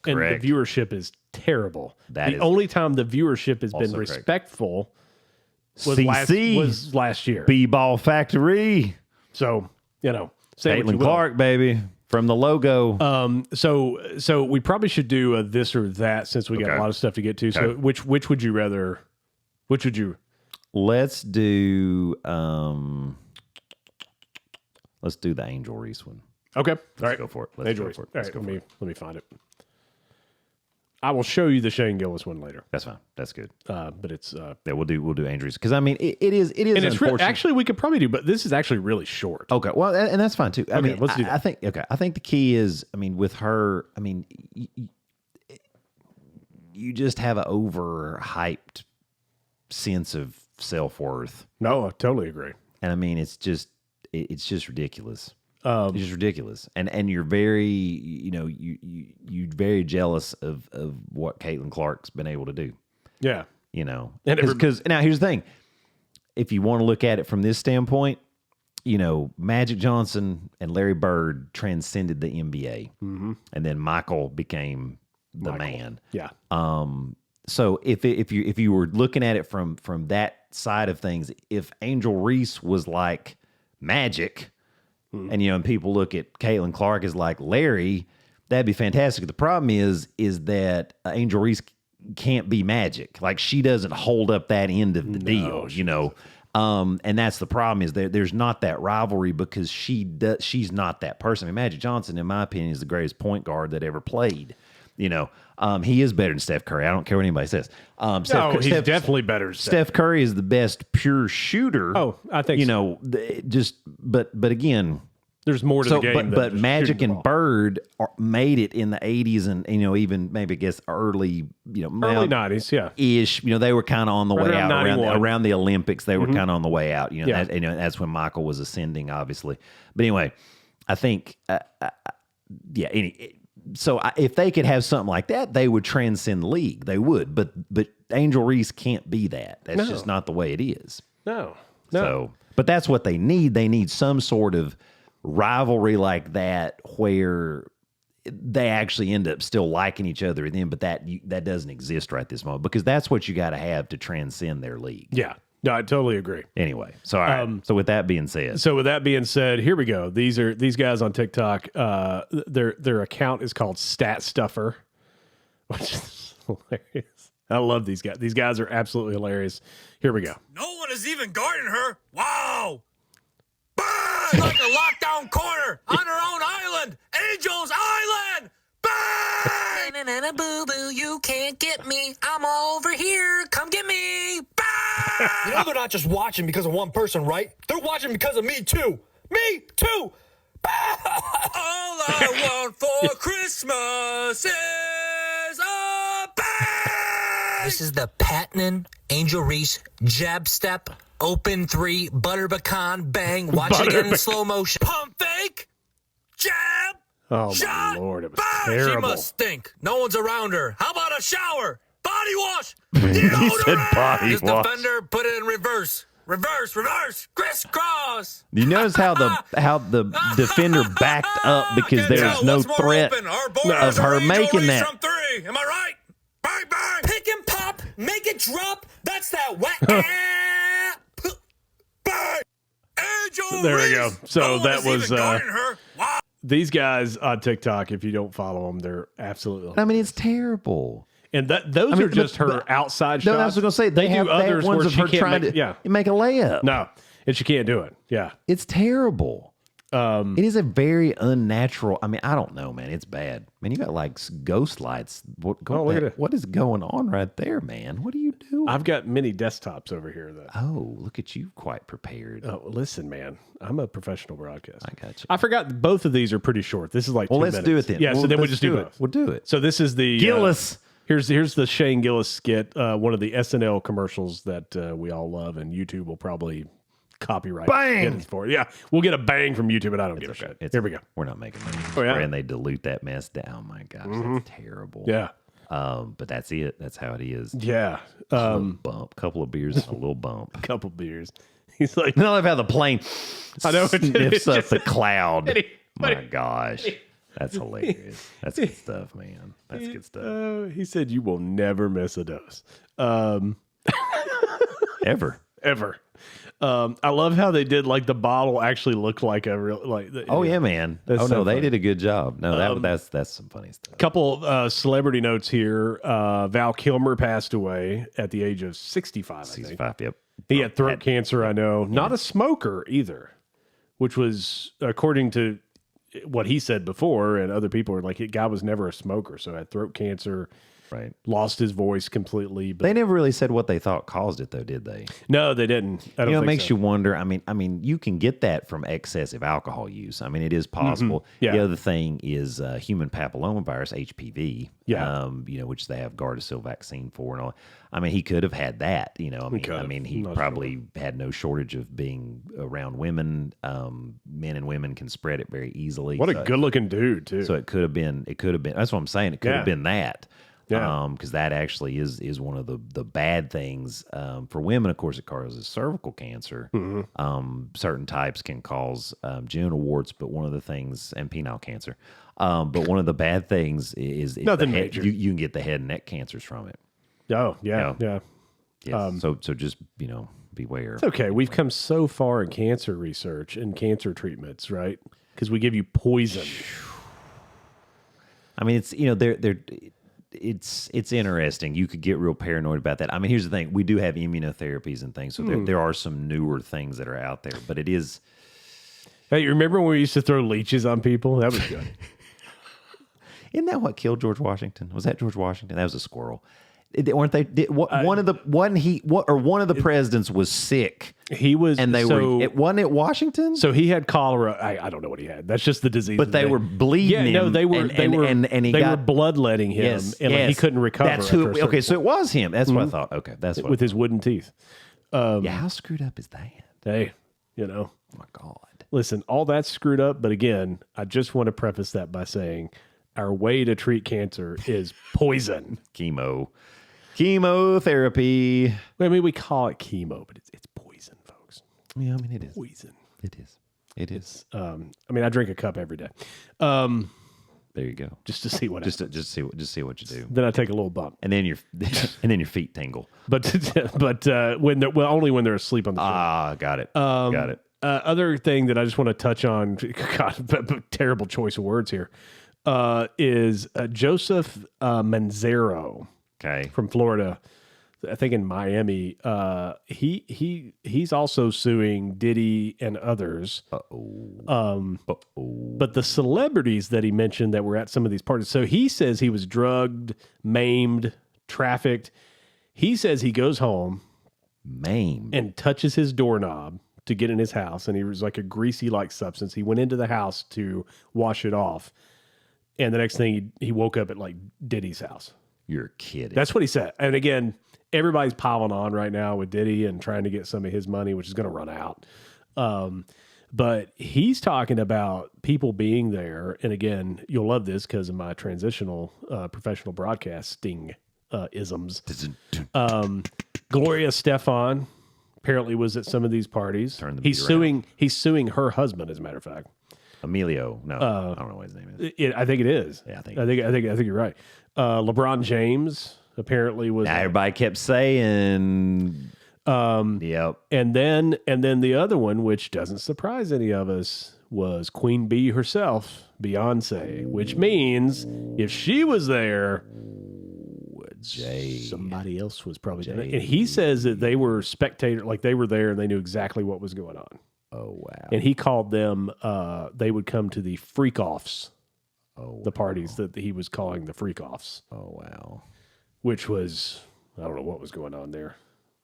Correct. And the viewership is terrible. That the is only time the viewership has been correct. respectful was CC. last year. B-Ball Factory. So, you know, say what you Caitlin will. Clark, baby, from the logo. So we probably should do a this or that since we got a lot of stuff to get to. So which would you rather? Which would you? Let's do the Angel Reese one. Okay, all right, go for it. Angel Reese. All right, let me find it. I will show you the Shane Gillis one later. That's fine. That's good. But it's Yeah, we'll do Angel Reese because I mean it is and it's unfortunate. actually we could probably do, but this is actually really short. Okay, well, and that's fine too. I mean, let's do that. I think the key is, I mean, with her, I mean, you just have an overhyped sense of self-worth, No, I totally agree. and I mean, it's just ridiculous. It's just ridiculous, and you're very, you're very jealous of what Caitlin Clark's been able to do. Yeah, And And because now here's the thing, if you want to look at it from this standpoint, Magic Johnson and Larry Bird transcended the NBA, and then Michael became the man. yeah. So if you were looking at it from that side of things, if Angel Reese was like Magic, and people look at Caitlin Clark as like Larry, that'd be fantastic. The problem is that Angel Reese can't be Magic. Like, she doesn't hold up that end of the deal, and that's the problem, is there's not that rivalry because she's not that person. I mean, Magic Johnson, in my opinion, is the greatest point guard that ever played. He is better than Steph Curry. I don't care what anybody says. He's definitely better than Steph Curry is the best pure shooter. Oh, I think but again, there's more to the game. But Magic and Bird made it in the 80s and even maybe I guess early 90s, yeah. Ish. They were kind of on the way around out around the Olympics. They were kind of on the way out. That's when Michael was ascending, obviously. But anyway, I think so if they could have something like that, they would transcend the league. They would, but Angel Reese can't be that. That's just not the way it is. No. So, but that's what they need. They need some sort of rivalry like that where they actually end up still liking each other then, but that doesn't exist right this moment, because that's what you got to have to transcend their league. Yeah. No, I totally agree. Anyway, so all right. So with that being said, here we go. These guys on TikTok. Their account is called Stat Stuffer, which is hilarious. I love these guys. These guys are absolutely hilarious. Here we go. No one is even guarding her. Wow. Bang! Like a lockdown corner on her own island. Angel's Island. Bang! Na-na-na, boo-boo, you can't get me. I'm over here. Come get me. Bang! You know they're not just watching because of one person, right? They're watching because of me, too. Me, too. All I want for Christmas is a bang! This is the Patton Angel Reese jab step, open three, butter pecan, bang. Watch it again in slow motion. Pump fake, jab, Oh shot, my Lord, it was bang. terrible. She must stink. No one's around her. How about a shower? Body wash. He said body This wash. defender put it in reverse. Reverse, crisscross. You notice how the defender backed up because there's no threat of her making that. From three. Am I right? Bang, bang. Pick and pop, make it drop. That's that whack. Bang. Angel There we go. Reese. So No one that is was, even guarding her. Wow. These guys on TikTok, if you don't follow them, they're absolutely I mean, it's terrible. and those are just her outside shots. No, I was going to say they have others ones where of she her can't trying make, to make a layup. No, and she can't do it. Yeah. It's terrible. It is a very unnatural. I mean, I don't know, man. It's bad. Man, you got like ghost lights. Look at it. What is going on right there, man? What are you doing? I've got many desktops over here. Oh, look at you, quite prepared. Oh, listen, man. I'm a professional broadcaster. I got you. I forgot both of these are pretty short. This is like 2 Well, let's minutes. do it then. Yeah, Well, so then we let's just do both. We'll do it. So this is the Gillis. Here's the Shane Gillis skit, one of the SNL commercials that we all love, and YouTube will probably copyright Bang! it for it. Yeah, we'll get a bang from YouTube, but I don't give a shit. Here we go. We're not making money. Oh, yeah. And they dilute that mess down. Oh my gosh, that's terrible. Yeah. But that's it. That's how it is. Yeah. Couple of beers and a little bump. Couple beers. He's like, I love how the plane I know, sniffs up just- the cloud. Eddie, My gosh. That's hilarious. That's good stuff, man. That's good stuff. he said, "You will never miss a dose." Ever. Ever. I love how they did like the bottle actually looked like a real like. Oh yeah, man. That's Oh so no, they funny. did a good job. No, that's some funny stuff. Couple celebrity notes here. Val Kilmer passed away at the age of 65. I think 65, yep. he had throat cancer. I know, not a smoker either, which was according to what he said before, and other people were like, "The guy was never a smoker, so had throat cancer." Right. Lost his voice completely. But They never really said what they thought caused it, though, did they? no, they didn't. I don't It think makes so. you wonder. I mean, you can get that from excessive alcohol use. I mean, it is possible. Yeah. The other thing is human papillomavirus, HPV. Yeah. Which they have Gardasil vaccine for and all. I mean, he could have had that. He I'm not probably had no shortage of being around women. Men and women can spread it very easily. What a So- good-looking dude, too. So it could have been. That's what I'm saying. It could have been that. Yeah. Because that actually is one of the bad things for women. Of course, it causes cervical cancer. Certain types can cause genital warts, but one of the things and penile cancer. But one of the bad things is Nothing the head, major. you can get the head and neck cancers from it. Oh, yeah, yeah. Yes. So just beware. It's okay. We've come so far in cancer research and cancer treatments, right? Because we give you poison. I mean, it's interesting. You could get real paranoid about that. I mean, here's the thing: we do have immunotherapies and things, so there are some newer things that are out there. But it is. Hey, you remember when we used to throw leeches on people? That was good. Isn't that what killed George Washington? Was that George Washington? That was a squirrel. Weren't they? One of the presidents was sick. He was, and wasn't it Washington? So he had cholera. I don't know what he had. That's just the disease. But they were bleeding. Yeah, no, him, they were. They were bloodletting him, Yes, and like, he couldn't recover. That's who. after a certain Okay, so it was him. That's what I thought. Okay, that's what with his wooden teeth. Yeah, how screwed up is that? Hey, oh my God. Listen, all that's screwed up. But again, I just want to preface that by saying our way to treat cancer is poison. Chemotherapy. I mean, we call it chemo, but it's poison, folks. Yeah, I mean it is. Poison. It is. It is. I mean, I drink a cup every day. There you go. Just to see what Just see what you do, then I take a little bump. and then your feet tingle. But when they're only when they're asleep on the show. Got it. Got it. Other thing that I just want to touch on, God, terrible choice of words here, is Joseph Manzaro. Okay. From Florida, I think in Miami. He's also suing Diddy and others. But the celebrities that he mentioned that were at some of these parties. So he says he was drugged, maimed, trafficked. He says he goes home, maimed, and touches his doorknob to get in his house, and he was like a greasy like substance. He went into the house to wash it off, and the next thing he woke up at like Diddy's house. You're kidding. That's what he said. And again, everybody's piling on right now with Diddy and trying to get some of his money, which is going to run out. But he's talking about people being there. And again, you'll love this because of my transitional professional broadcasting isms. Gloria Stefan apparently was at some of these parties. He's suing her husband, as a matter of fact. Emilio. No, I don't know what his name is. I think it is. Yeah, I think you're right. LeBron James apparently was. Everybody kept saying. Yep. And then the other one, which doesn't surprise any of us, was Queen Bee herself, Beyonce. Which means if she was there, somebody else was probably doing it. And he says that they were spectators, like they were there and they knew exactly what was going on. Oh, wow. And he called them, they would come to the freak-offs, the parties that he was calling the freak-offs. Oh, wow. Which was, I don't know what was going on there.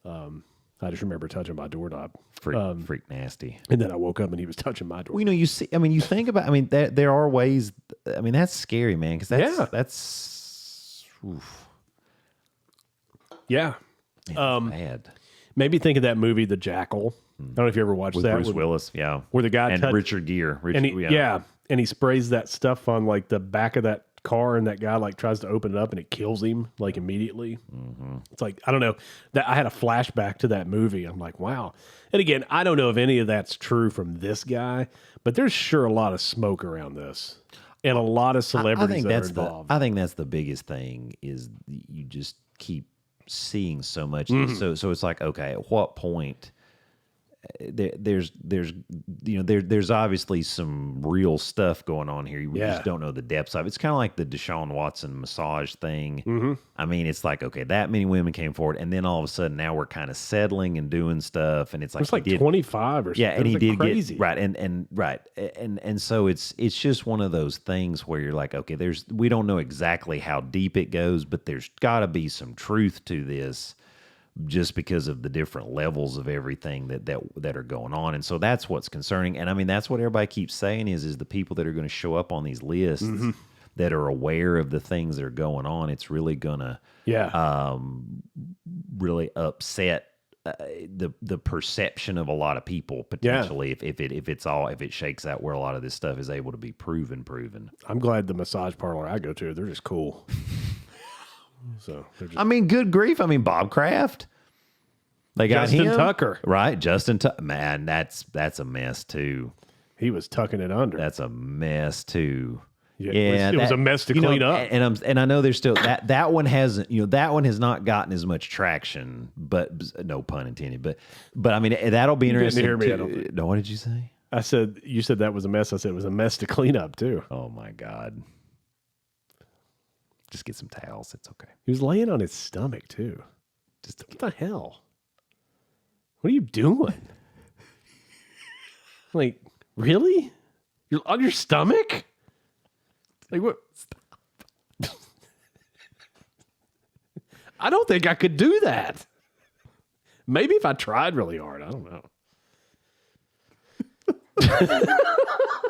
I just remember touching my doorknob. Freak nasty. And then I woke up and he was touching my door. Well, you see, you think about, there are ways, that's scary, man, because that's oof. Yeah. Bad. Maybe think of that movie, The Jackal. I don't know if you ever watched With that. Bruce Willis, yeah. Where the guy and Richard Gere. And he sprays that stuff on like the back of that car, and that guy like tries to open it up and it kills him like immediately. Mm-hmm. It's like, I don't know, that I had a flashback to that movie. I'm like, wow. And again, I don't know if any of that's true from this guy, but there's sure a lot of smoke around this and a lot of celebrities that are involved. I think that's the biggest thing is you just keep seeing so much. So it's like, okay, at what point there's obviously some real stuff going on here. You just don't know the depths of it. It's kind of like the Deshaun Watson massage thing. Mm-hmm. It's like, okay, that many women came forward, and then all of a sudden now we're kind of settling and doing stuff, and it's like 25 or something. Yeah, and he did crazy. Get right, and so it's just one of those things where you're like, okay, we don't know exactly how deep it goes, but there's got to be some truth to this, just because of the different levels of everything that are going on. And so that's what's concerning. And that's what everybody keeps saying is the people that are going to show up on these lists that are aware of the things that are going on. It's really going to really upset the perception of a lot of people potentially if it shakes out where a lot of this stuff is able to be proven. I'm glad the massage parlor I go to, they're just cool. So good grief. Bob Kraft. They got Justin him. Tucker. Right. Justin Tucker. Man, that's a mess too. He was tucking it under. That's a mess too. Yeah, it was a mess to clean up. And I know there's still that one hasn't, that one has not gotten as much traction, but no pun intended. But that'll be interesting. You didn't hear me, I don't think. No, what did you say? You said that was a mess. I said it was a mess to clean up too. Oh my God. Just get some towels. It's okay. He was laying on his stomach too. What the hell? What are you doing? Like, really? You're on your stomach? Like what? Stop. I don't think I could do that. Maybe if I tried really hard. I don't know.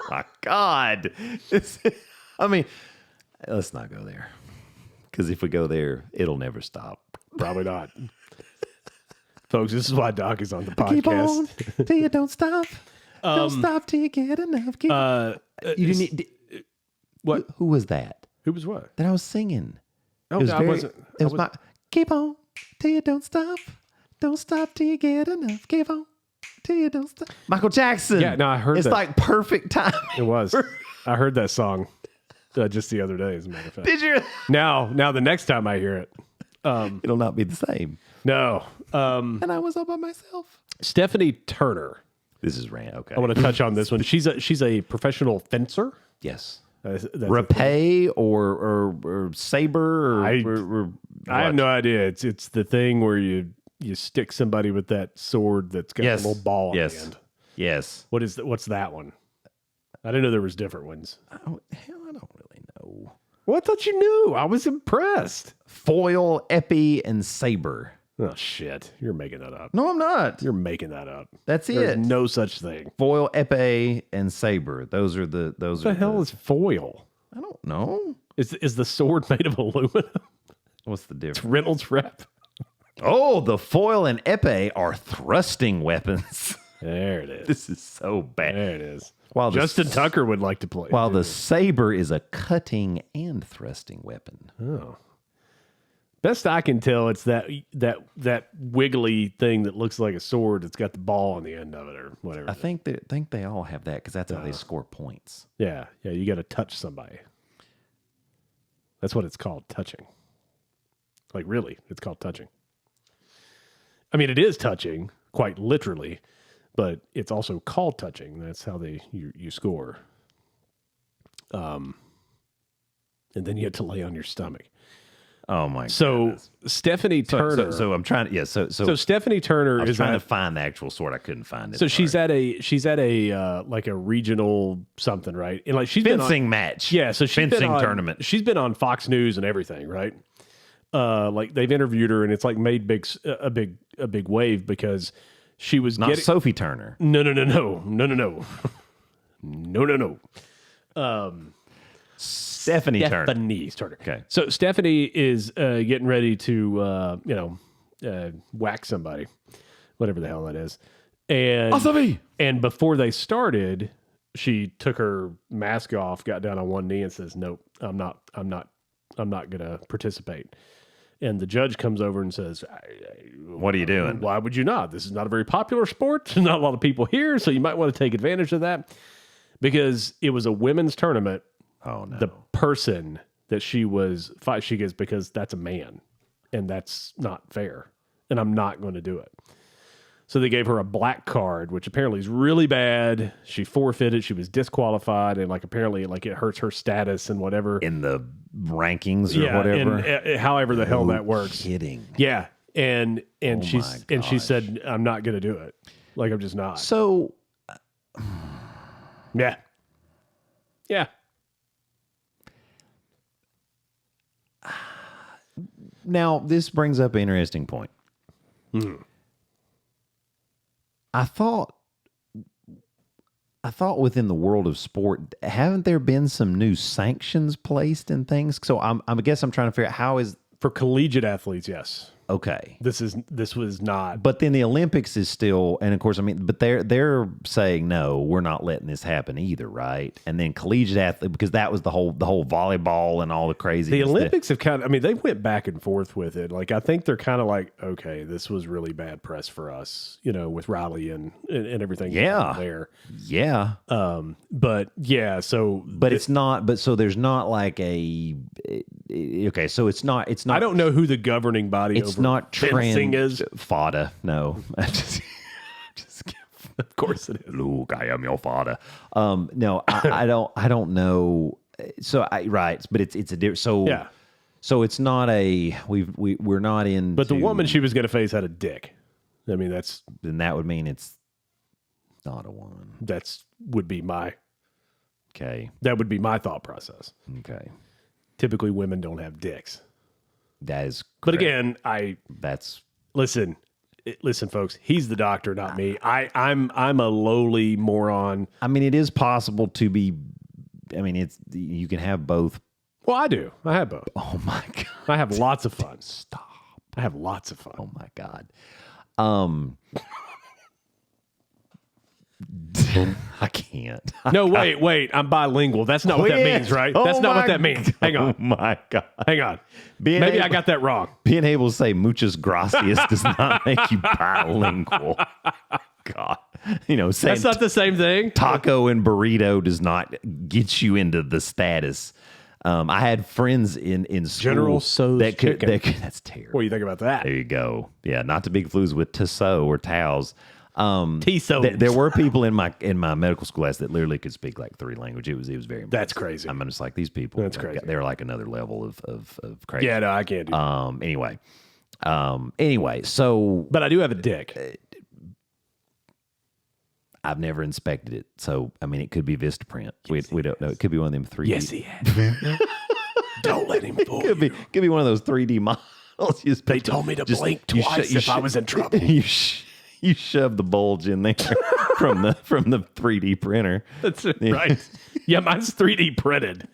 My God. Let's not go there. Because if we go there, it'll never stop. Probably not. Folks, this is why Doc is on the podcast. Keep on till you don't stop. Don't stop till you get enough. You didn't need... What? Who was that? Who was what? That I was singing. Oh, It was my... Keep on till you don't stop. Don't stop till you get enough. Keep on till you don't stop. Michael Jackson. Yeah, no, I heard it's that. It's like perfect time. It was. I heard that song just the other day, as a matter of fact. Did you? Now the next time I hear it, it'll not be the same. No. And I was all by myself. Stephanie Turner. This is rant. Okay. I want to touch on this one. She's a professional fencer. Yes. That's Rapay or saber or I have no idea. It's the thing where you stick somebody with that sword that's got a little ball on the end. Yes. What's that one? I didn't know there was different ones. I don't really know. Well, I thought you knew. I was impressed. Foil, epee, and saber. Oh shit! You're making that up. No, I'm not. You're making that up. That's There's it. no such thing. Foil, epee, and saber. Those are the. What the hell is foil? I don't know. Is the sword made of aluminum? What's the difference? It's Reynolds Wrap. Oh, the foil and epee are thrusting weapons. There it is. This is so bad. There it is. While Justin Tucker would like to play. While the saber is a cutting and thrusting weapon. Oh. Best I can tell, it's that wiggly thing that looks like a sword that's got the ball on the end of it or whatever. I think they all have that because that's how they score points. Yeah, you got to touch somebody. That's what it's called, touching. Like really, it's called touching. I mean, it is touching, quite literally, but it's also called touching. That's how you score. And then you have to lay on your stomach. Oh my! So goodness. Stephanie Turner. So I'm trying to. Yeah. So Stephanie Turner I was is trying to find the actual sword. I couldn't find it. So she's at a like a regional something, right? And like she's fencing match. Yeah. So she's fencing tournament. She's been on Fox News and everything, right? Like they've interviewed her, and it's like made a big wave because she was not Sophie Turner. No. Stephanie Turner. Okay. So Stephanie is getting ready to whack somebody, whatever the hell that is, and before they started, she took her mask off, got down on one knee, and says, "Nope, I'm not gonna participate." And the judge comes over and says, "What are you doing? Why would you not? This is not a very popular sport. There's not a lot of people here, so you might want to take advantage of that." Because it was a women's tournament. Oh, no. The person that she goes, because that's a man, and that's not fair, and I'm not going to do it. So they gave her a black card, which apparently is really bad. She forfeited. She was disqualified, and like apparently like it hurts her status and whatever. In the rankings or whatever. And, however the hell that works. Kidding. Yeah. And she said, "I'm not going to do it. Like, I'm just not." So, yeah. Yeah. Now, this brings up an interesting point. I thought within the world of sport, haven't there been some new sanctions placed and things? So I guess I'm trying to figure out how is for collegiate athletes. Yes. Okay. This was not. But then the Olympics is still, and of course, I mean, but they're saying no, we're not letting this happen either, right? And then collegiate athlete, because that was the whole volleyball and all the crazy. The Olympics have kind of, I mean, they went back and forth with it. Like I think they're kind of like, okay, this was really bad press for us, with Riley and everything. Yeah. There. Yeah. But yeah, so but it's not. But so there's not like a. Okay, so it's not. I don't know who the governing body. It's not fencing is. FADA. No, just of course it is. Luke, I am your father. No, I don't know. So right, but it's a different. So yeah. So it's not a we're not in. But the woman she was going to face had a dick. I mean, then that would mean it's not a woman. Would be my. Okay. That would be my thought process. Okay. Typically, women don't have dicks. That is correct. But again, listen, folks. He's the doctor, not me. I'm a lowly moron. I mean, it is possible to be. I mean, you can have both. Well, I do. I have both. Oh my god! I have lots of fun. Stop. I have lots of fun. Oh my god. I can't. No, wait. I'm bilingual. That's not what that means, right? That's not what that means. Hang on. Oh my god. Hang on. Maybe I got that wrong. Being able to say muchas gracias does not make you bilingual. God. Saying that's not the same thing. Taco and burrito does not get you into the status. I had friends in school. General Tso's chicken. That's terrible. What do you think about that? There you go. Yeah, not to be confused with Tissot or Towels. Tissot. There were people in my medical school class that literally could speak like 3 languages. It was very impressive. That's crazy. I'm just like, these people. That's crazy. They're like another level of crazy. Yeah, no, I can't do that. Anyway, so. But I do have a dick. I've never inspected it, so I mean, it could be Vistaprint. We don't know. It could be one of them 3D. Yes, he has. Don't let him fool you. Could be one of those 3D models. They told me to blink twice if I was in trouble. You shove the bulge in there from the 3D printer. That's right. Yeah, mine's 3D printed,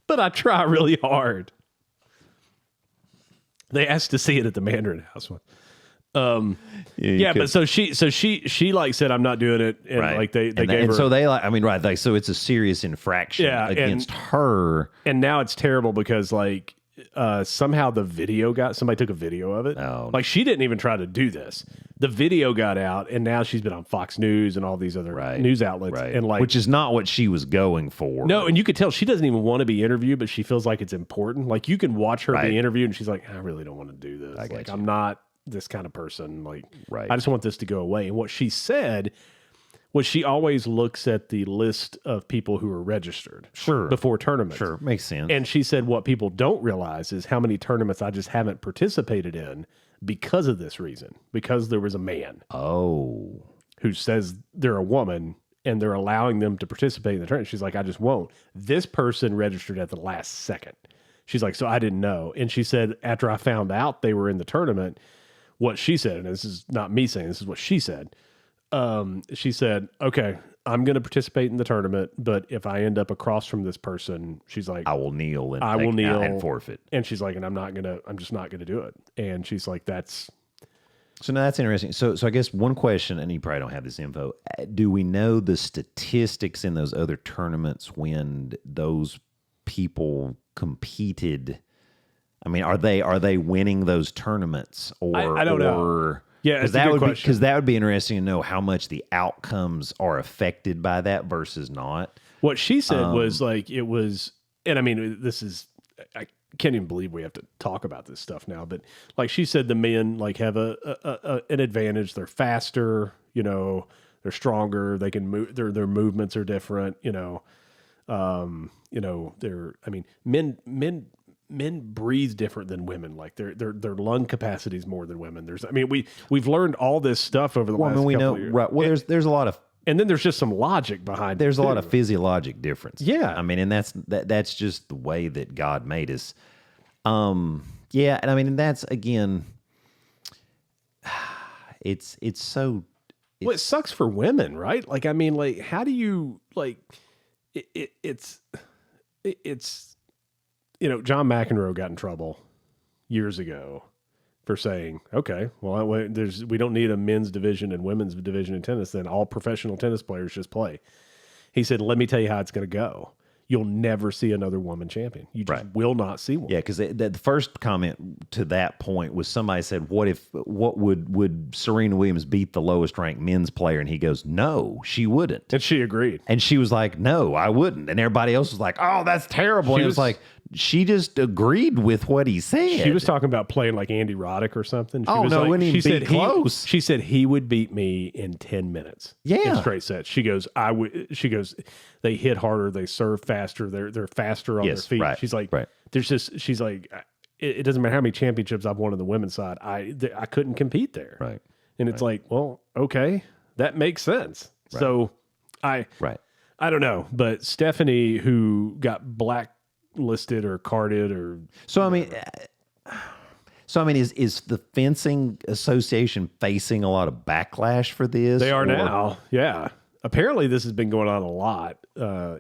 but I try really hard. They asked to see it at the Mandarin House one. But so she like said, I'm not doing it, and right. like they gave her. So they like, I mean, right, like, so it's a serious infraction against her, and now it's terrible because like somehow the video somebody took a video of it. Oh. Like she didn't even try to do this. The video got out, and now she's been on Fox News and all these other news outlets, and like, which is not what she was going for. No, and you could tell she doesn't even want to be interviewed, but she feels like it's important. Like you can watch her be interviewed, and she's like, I really don't want to do this. I'm not this kind of person. Like, I just want this to go away. And what she said Well, she always looks at the list of people who are registered before tournaments. Sure, makes sense. And she said what people don't realize is how many tournaments I just haven't participated in because of this reason. Because there was a man who says they're a woman and they're allowing them to participate in the tournament. She's like, I just won't. This person registered at the last second. She's like, so I didn't know. And she said, after I found out they were in the tournament, what she said, and this is not me saying, this is what she said. She said, okay, I'm going to participate in the tournament, but if I end up across from this person, she's like, I will kneel and and forfeit. And she's like, and I'm just not going to do it. And she's like, So now that's interesting. So I guess one question, and you probably don't have this info. Do we know the statistics in those other tournaments when those people competed? I mean, are they winning those tournaments, or I don't know. Yeah, because that would be interesting to know how much the outcomes are affected by that versus not. What she said was like it was, and I mean, I can't even believe we have to talk about this stuff now, but like she said, the men like have an advantage. They're faster, they're stronger. They can move. Their movements are different. Men breathe different than women. Like their lung capacity is more than women. We've learned all this stuff over the last couple of years. Right. Well, there's a lot of, and then there's just some logic behind. There's a lot of physiologic difference. Yeah. I mean, and that's just the way that God made us. Yeah, and I mean, and that's again, it's so. Well, it sucks for women, right? Like, I mean, like, how do you like? It's. John McEnroe got in trouble years ago for saying, okay, well, we don't need a men's division and women's division in tennis, then all professional tennis players just play. He said, let me tell you how it's going to go. You'll never see another woman champion. You just will not see one. Yeah, because the first comment to that point was somebody said, what would Serena Williams beat the lowest ranked men's player? And he goes, no, she wouldn't. And she agreed. And she was like, no, I wouldn't. And everybody else was like, oh, that's terrible. And it was like, she just agreed with what he said. She was talking about playing like Andy Roddick or something. She said close. She said he would beat me in 10 minutes. Yeah. In straight sets. She goes, they hit harder, they serve faster, they're faster on their feet. Right, she's like, right. She's like, it doesn't matter how many championships I've won on the women's side. I couldn't compete there. Right. And it's like, well, okay, that makes sense. Right. So I don't know, but Stephanie, who got blacklisted or carded or So I mean, is the fencing association facing a lot of backlash for this? they are now. Yeah. Apparently this has been going on a lot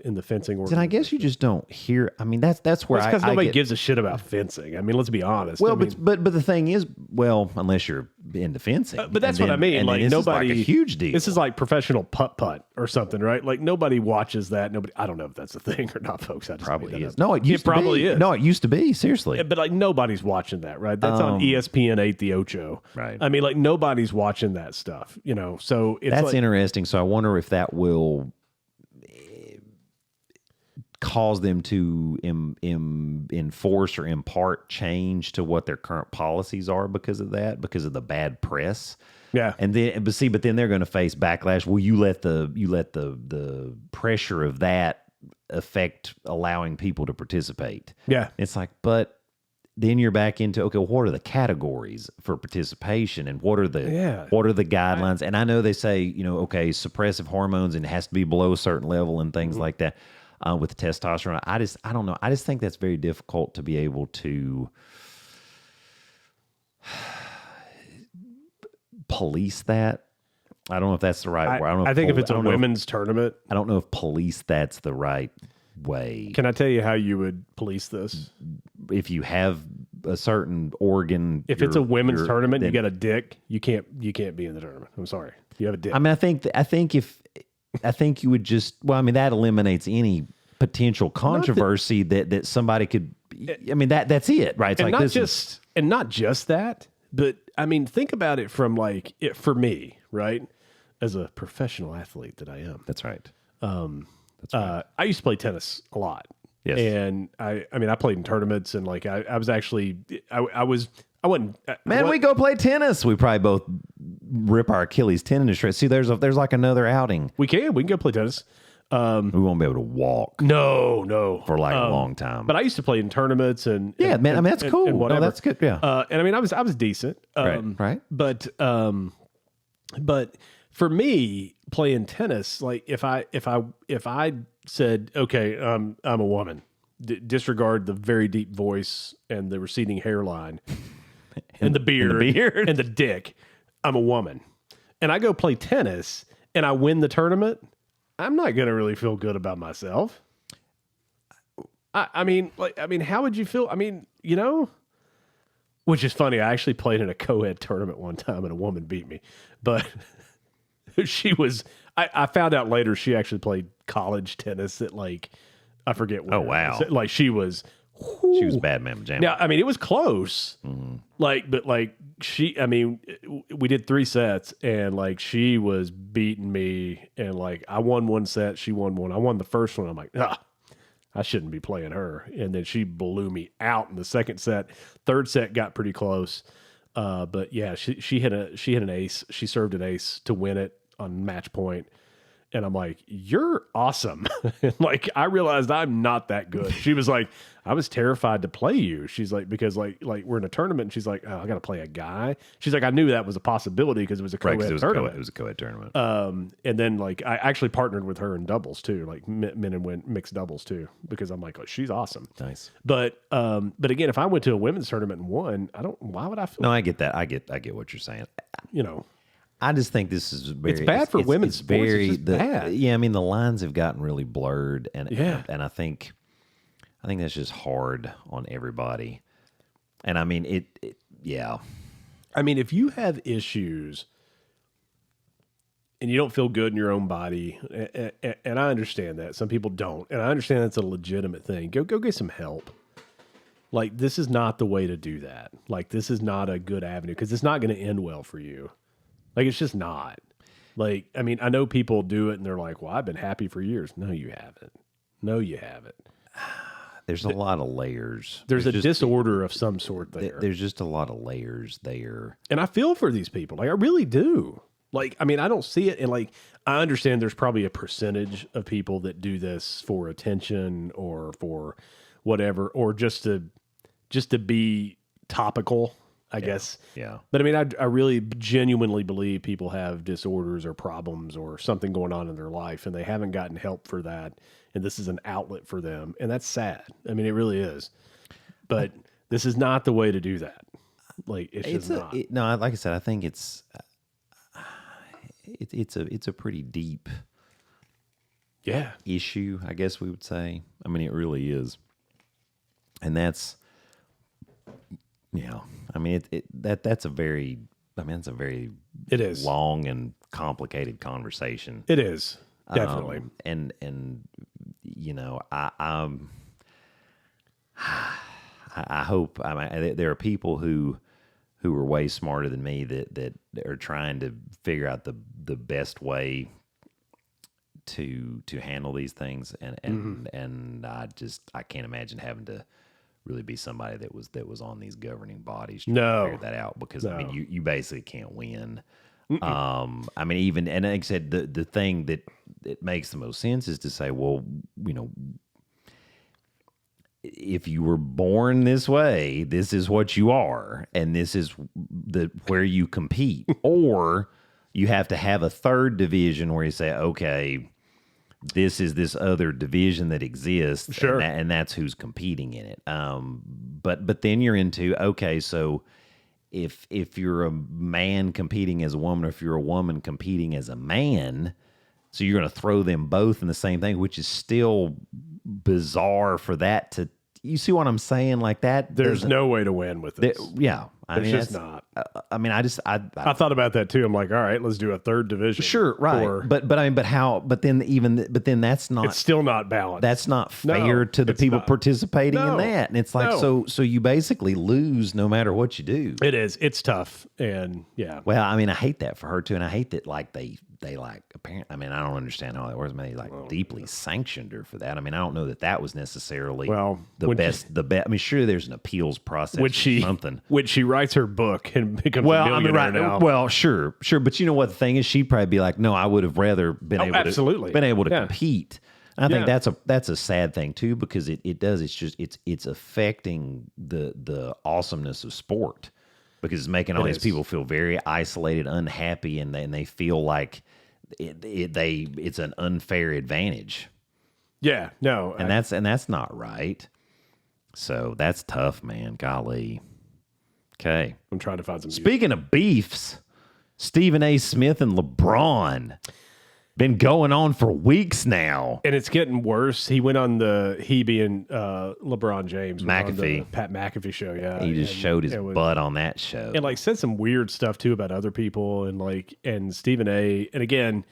in the fencing world. And I guess you just don't hear. I mean, that's where because nobody gives a shit about fencing. I mean, let's be honest. Well, but the thing is, well, unless you're into fencing. But that's what I mean. Like nobody, is like a huge deal. This is like professional putt or something, right? Like nobody watches that. Nobody. I don't know if that's a thing or not, folks. I just probably is. Up. No, it used to probably be. is. No, it used to be. Seriously. But like nobody's watching that, right? That's on ESPN 8 the Ocho. Right. I mean, like nobody's watching that stuff. So it's that's interesting. So I wonder if that will cause them to enforce or impart change to what their current policies are because of that, because of the bad press. Yeah. And then, but then they're going to face backlash. Well, you let the pressure of that affect allowing people to participate. Yeah. It's like, but then you're back into, okay, well, what are the categories for participation and what are the guidelines? And I know they say, okay, suppressive hormones and it has to be below a certain level and things like that. With the testosterone, I don't know. I just think that's very difficult to be able to police that. I don't know if that's the right word. I think if it's a women's tournament, I don't know if police that's the right way. Can I tell you how you would police this? If you have a certain organ, if it's a women's tournament, you got a dick, you can't be in the tournament. I'm sorry, you have a dick. I mean, I think you would just, well, I mean, that eliminates any potential controversy that somebody could, I mean, that's it, right? It's and like not just that, but I mean, think about it from like, for me, right? As a professional athlete that I am. That's right. I used to play tennis a lot. Yes. And I mean, I played in tournaments and like, I was actually, I was I wouldn't. Man, we go play tennis. We probably both rip our Achilles tendon to shreds. See, there's like another outing. We can go play tennis. We won't be able to walk. No, for like a long time. But I used to play in tournaments and man, I mean that's cool. And whatever. No, that's good. Yeah, and I mean I was decent. Right. But for me, playing tennis, like if I said, okay, I'm a woman, disregard the very deep voice and the receding hairline and the beard and the dick, I'm a woman, and I go play tennis and I win the tournament, I'm not going to really feel good about myself. I mean, how would you feel? I mean, which is funny. I actually played in a co-ed tournament one time and a woman beat me, but she was, I found out later she actually played college tennis at like, I forget what. Oh, wow. Like she was bad mamma jamma. Now, I mean, it was close. But we did 3 sets and like she was beating me and like I won 1 set, she won 1. I won the first one. I'm like, I shouldn't be playing her. And then she blew me out in the second set. Third set got pretty close. But yeah, she hit an ace. She served an ace to win it on match point. And I'm like, you're awesome. And like, I realized I'm not that good. She was like, I was terrified to play you. She's like, because like we're in a tournament and she's like, oh, I got to play a guy. She's like, I knew that was a possibility because it was a co-ed tournament. It was a co-ed tournament. And then like, I actually partnered with her in doubles too, like men and mixed doubles too, because I'm like, oh, she's awesome. Nice. But again, if I went to a women's tournament and won, why would I feel? No, I get that. I get what you're saying. I just think this is it's bad for women's sports. It's just bad. Yeah, I mean the lines have gotten really blurred, and I think that's just hard on everybody. And I mean it. I mean, if you have issues and you don't feel good in your own body, and I understand that some people don't, and I understand that's a legitimate thing. Go get some help. Like this is not the way to do that. Like this is not a good avenue because it's not going to end well for you. Like, it's just not. Like, I mean, I know people do it and they're like, well, I've been happy for years. No, you haven't. There's a lot of layers. There's a disorder of some sort there. There's just a lot of layers there. And I feel for these people. Like, I really do. Like, I mean, I don't see it. And like, I understand there's probably a percentage of people that do this for attention or for whatever, or just to be topical. I guess. Yeah. But I mean, I really genuinely believe people have disorders or problems or something going on in their life and they haven't gotten help for that. And this is an outlet for them. And that's sad. I mean, it really is. But this is not the way to do that. Like, it's just not. No, like I said, I think it's a pretty deep issue, I guess we would say. I mean, it really is. And that's, I mean, that's a very it is long and complicated conversation. It is definitely. And I hope, I mean, there are people who are way smarter than me that are trying to figure out the best way to handle these things. And I can't imagine having to really be somebody that was on these governing bodies trying to figure that out because I mean you basically can't win. I mean even, and like I said, the thing that makes the most sense is to say, well, if you were born this way, this is what you are, and this is where you compete. Or you have to have a third division where you say, okay, this is this other division that exists, sure, and that's who's competing in it. But then you're into, okay, so if you're a man competing as a woman, or if you're a woman competing as a man, so you're going to throw them both in the same thing, which is still bizarre for that to. You see what I'm saying? Like that. There's no way to win with this. There's just not. I mean, I thought about that too. I'm like, all right, let's do a third division. Sure, right. But then that's not. It's still not balanced. That's not fair to the people participating in that. And it's like, so you basically lose no matter what you do. It is. It's tough. And yeah. Well, I mean, I hate that for her too, and I hate that like they they like apparently. I mean, I don't understand how that works. They like deeply sanctioned her for that. I mean, I don't know that was necessarily the best. I mean, sure, there's an appeals process. Something when she writes her book and becomes a millionaire now. Well, sure, but you know what the thing is? She'd probably be like, no, I would have rather been able to compete. And I think that's a sad thing too, because it does. It's affecting the awesomeness of sport, because it's making all these people feel very isolated, unhappy, and they feel like it's an unfair advantage. Yeah, no, and that's not right. So that's tough, man. Golly. Okay, I'm trying to find some. Speaking of beefs, Stephen A. Smith and LeBron. Been going on for weeks now, and it's getting worse. He went on he being LeBron James, McAfee, on the Pat McAfee show. Yeah, he just showed his butt on that show, and like said some weird stuff too about other people, and Stephen A. And again,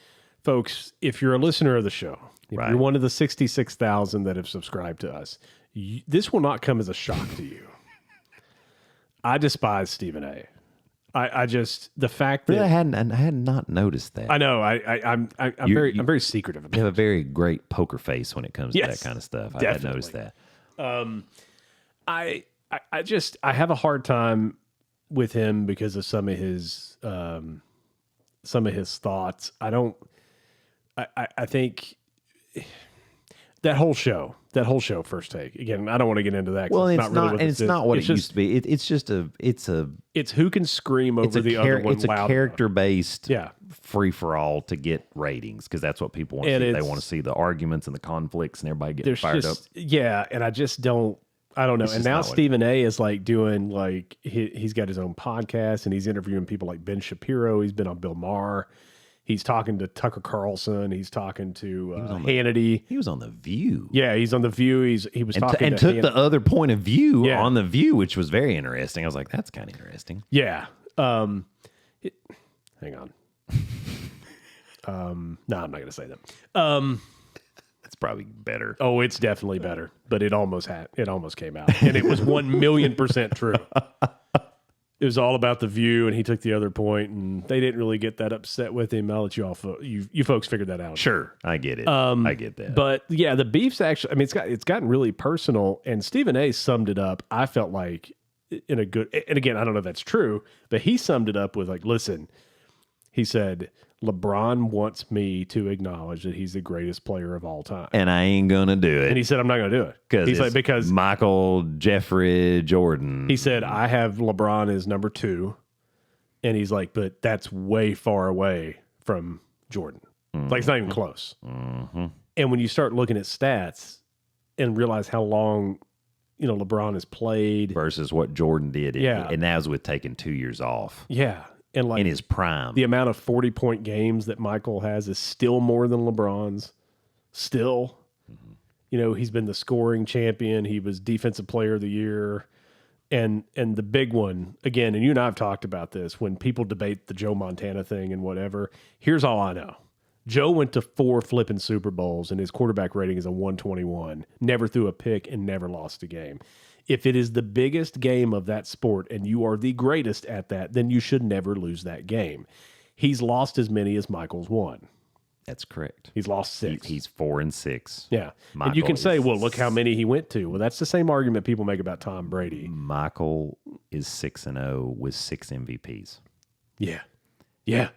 folks, if you're a listener of the show, if you're one of the 66,000 that have subscribed to us, this will not come as a shock to you. I despise Stephen A. I just the fact that I had not noticed that. I know I'm very secretive about it. You have a very great poker face when it comes to that kind of stuff. Definitely. I had noticed that. I have a hard time with him because of some of his thoughts. I think that whole show, First Take. Again, I don't want to get into that. Well, it's not what it used to be. It's who can scream over the other one. It's a character-based, yeah, free for all to get ratings, because that's what people want to see. They want to see the arguments and the conflicts and everybody getting fired up. Yeah, and I just don't. I don't know. And now Stephen A. is like doing like he's got his own podcast and he's interviewing people like Ben Shapiro. He's been on Bill Maher. He's talking to Tucker Carlson. He's talking to Hannity. He was on The View. Yeah, he's on The View. He was talking and took the other point of view on The View, which was very interesting. I was like, that's kind of interesting. Yeah. Hang on. No, I'm not going to say that. That's probably better. Oh, it's definitely better. But it almost came out, and it was 1,000,000% true. It was all about The View, and he took the other point, and they didn't really get that upset with him. I'll let you all, you folks figured that out. Sure, I get it. I get that. But yeah, the beef's actually, I mean, it's gotten really personal, and Stephen A. summed it up. I felt like in a good, and again, I don't know if that's true, but he summed it up with like, listen, he said, LeBron wants me to acknowledge that he's the greatest player of all time. And I ain't going to do it. And he said, I'm not going to do it. Because Michael, Jeffrey, Jordan. He said, I have LeBron as number 2. And he's like, but that's way far away from Jordan. Mm-hmm. Like, it's not even close. Mm-hmm. And when you start looking at stats and realize how long, LeBron has played versus what Jordan did. Yeah. And that was with taking 2 years off. Yeah. And like in his prime, the amount of 40-point games that Michael has is still more than LeBron's. Still, he's been the scoring champion. He was Defensive Player of the Year, and the big one again. And you and I have talked about this when people debate the Joe Montana thing and whatever. Here's all I know: Joe went to 4 flipping Super Bowls, and his quarterback rating is a 121. Never threw a pick and never lost a game. If it is the biggest game of that sport and you are the greatest at that, then you should never lose that game. He's lost as many as Michael's won. That's correct. He's lost 6. He's 4-6. Yeah. And you can say, well, look how many he went to. Well, that's the same argument people make about Tom Brady. Michael is 6-0 with 6 MVPs. Yeah. Yeah.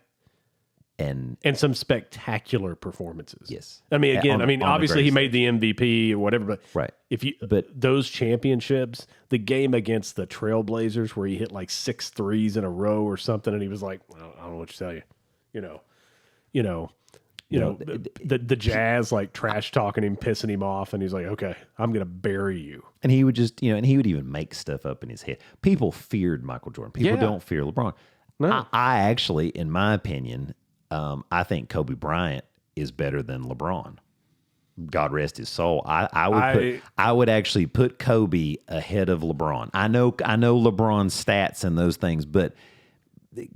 And some spectacular performances. Yes. I mean, again, obviously he made the MVP or whatever, but those championships, the game against the Trailblazers where he hit like 6 threes in a row or something, and he was like, I don't know what to tell you. The Jazz like trash talking him, pissing him off, and he's like, okay, I'm gonna bury you. And he would just, and he would even make stuff up in his head. People feared Michael Jordan. People don't fear LeBron. No. I actually, in my opinion, I think Kobe Bryant is better than LeBron. God rest his soul. I would actually put Kobe ahead of LeBron. I know LeBron's stats and those things, but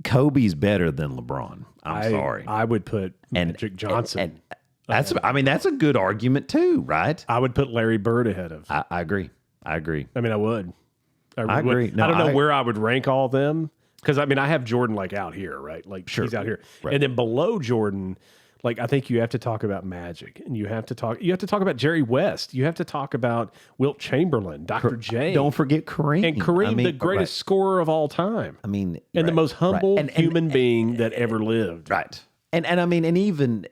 Kobe's better than LeBron. I'm sorry. I would put Magic Johnson. That's a good argument too, right? I would put Larry Bird ahead of. I agree. I mean, I would. I agree. I don't know where I would rank all of them. Because, I mean, I have Jordan, like, out here, right? Like, he's out here. Right. And then below Jordan, like, I think you have to talk about Magic. And you have to talk about Jerry West. You have to talk about Wilt Chamberlain, Dr. J. Don't forget Kareem. And Kareem, the greatest scorer of all time. I mean, and the most humble and human being that ever lived. Right. And I mean, and even,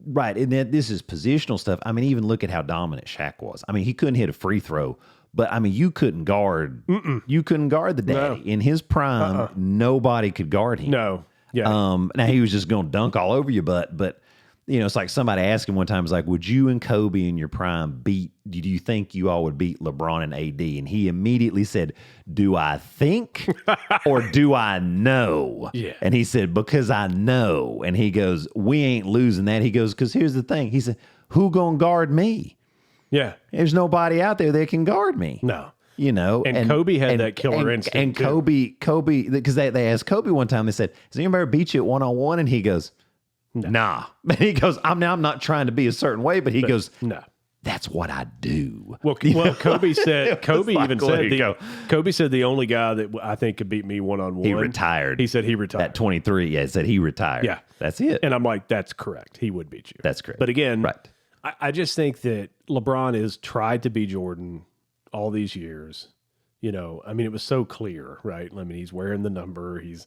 right, and this is positional stuff. I mean, even look at how dominant Shaq was. I mean, he couldn't hit a free throw, but I mean, you couldn't guard the daddy. No. In his prime, nobody could guard him. No. Yeah. Now he was just going to dunk all over your butt, but you know, it's like somebody asked him one time, it's like, would you and Kobe in your prime do you think you all would beat LeBron and AD? And he immediately said, do I think or do I know? Yeah. And he said, because I know. And he goes, we ain't losing that. He goes, because here's the thing. He said, who gonna guard me? Yeah. There's nobody out there that can guard me. No. You know, and Kobe had that killer instinct. And Kobe, because they asked Kobe one time, they said, has anybody ever beat you at one-on-one? And he goes, nah. And he goes, I'm not trying to be a certain way, but he goes, no. That's what I do. Well, Kobe said, Kobe like, even well, said, Kobe said the only guy that I think could beat me one-on-one. He retired. He said he retired. At 23, yeah, he said he retired. Yeah. That's it. And I'm like, that's correct. He would beat you. That's correct. But again, right. I just think that LeBron has tried to be Jordan all these years. You know, I mean, it was so clear, right? I mean, he's wearing the number. He's,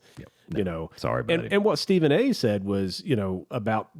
you know. Sorry, buddy. And what Stephen A. said was, you know, about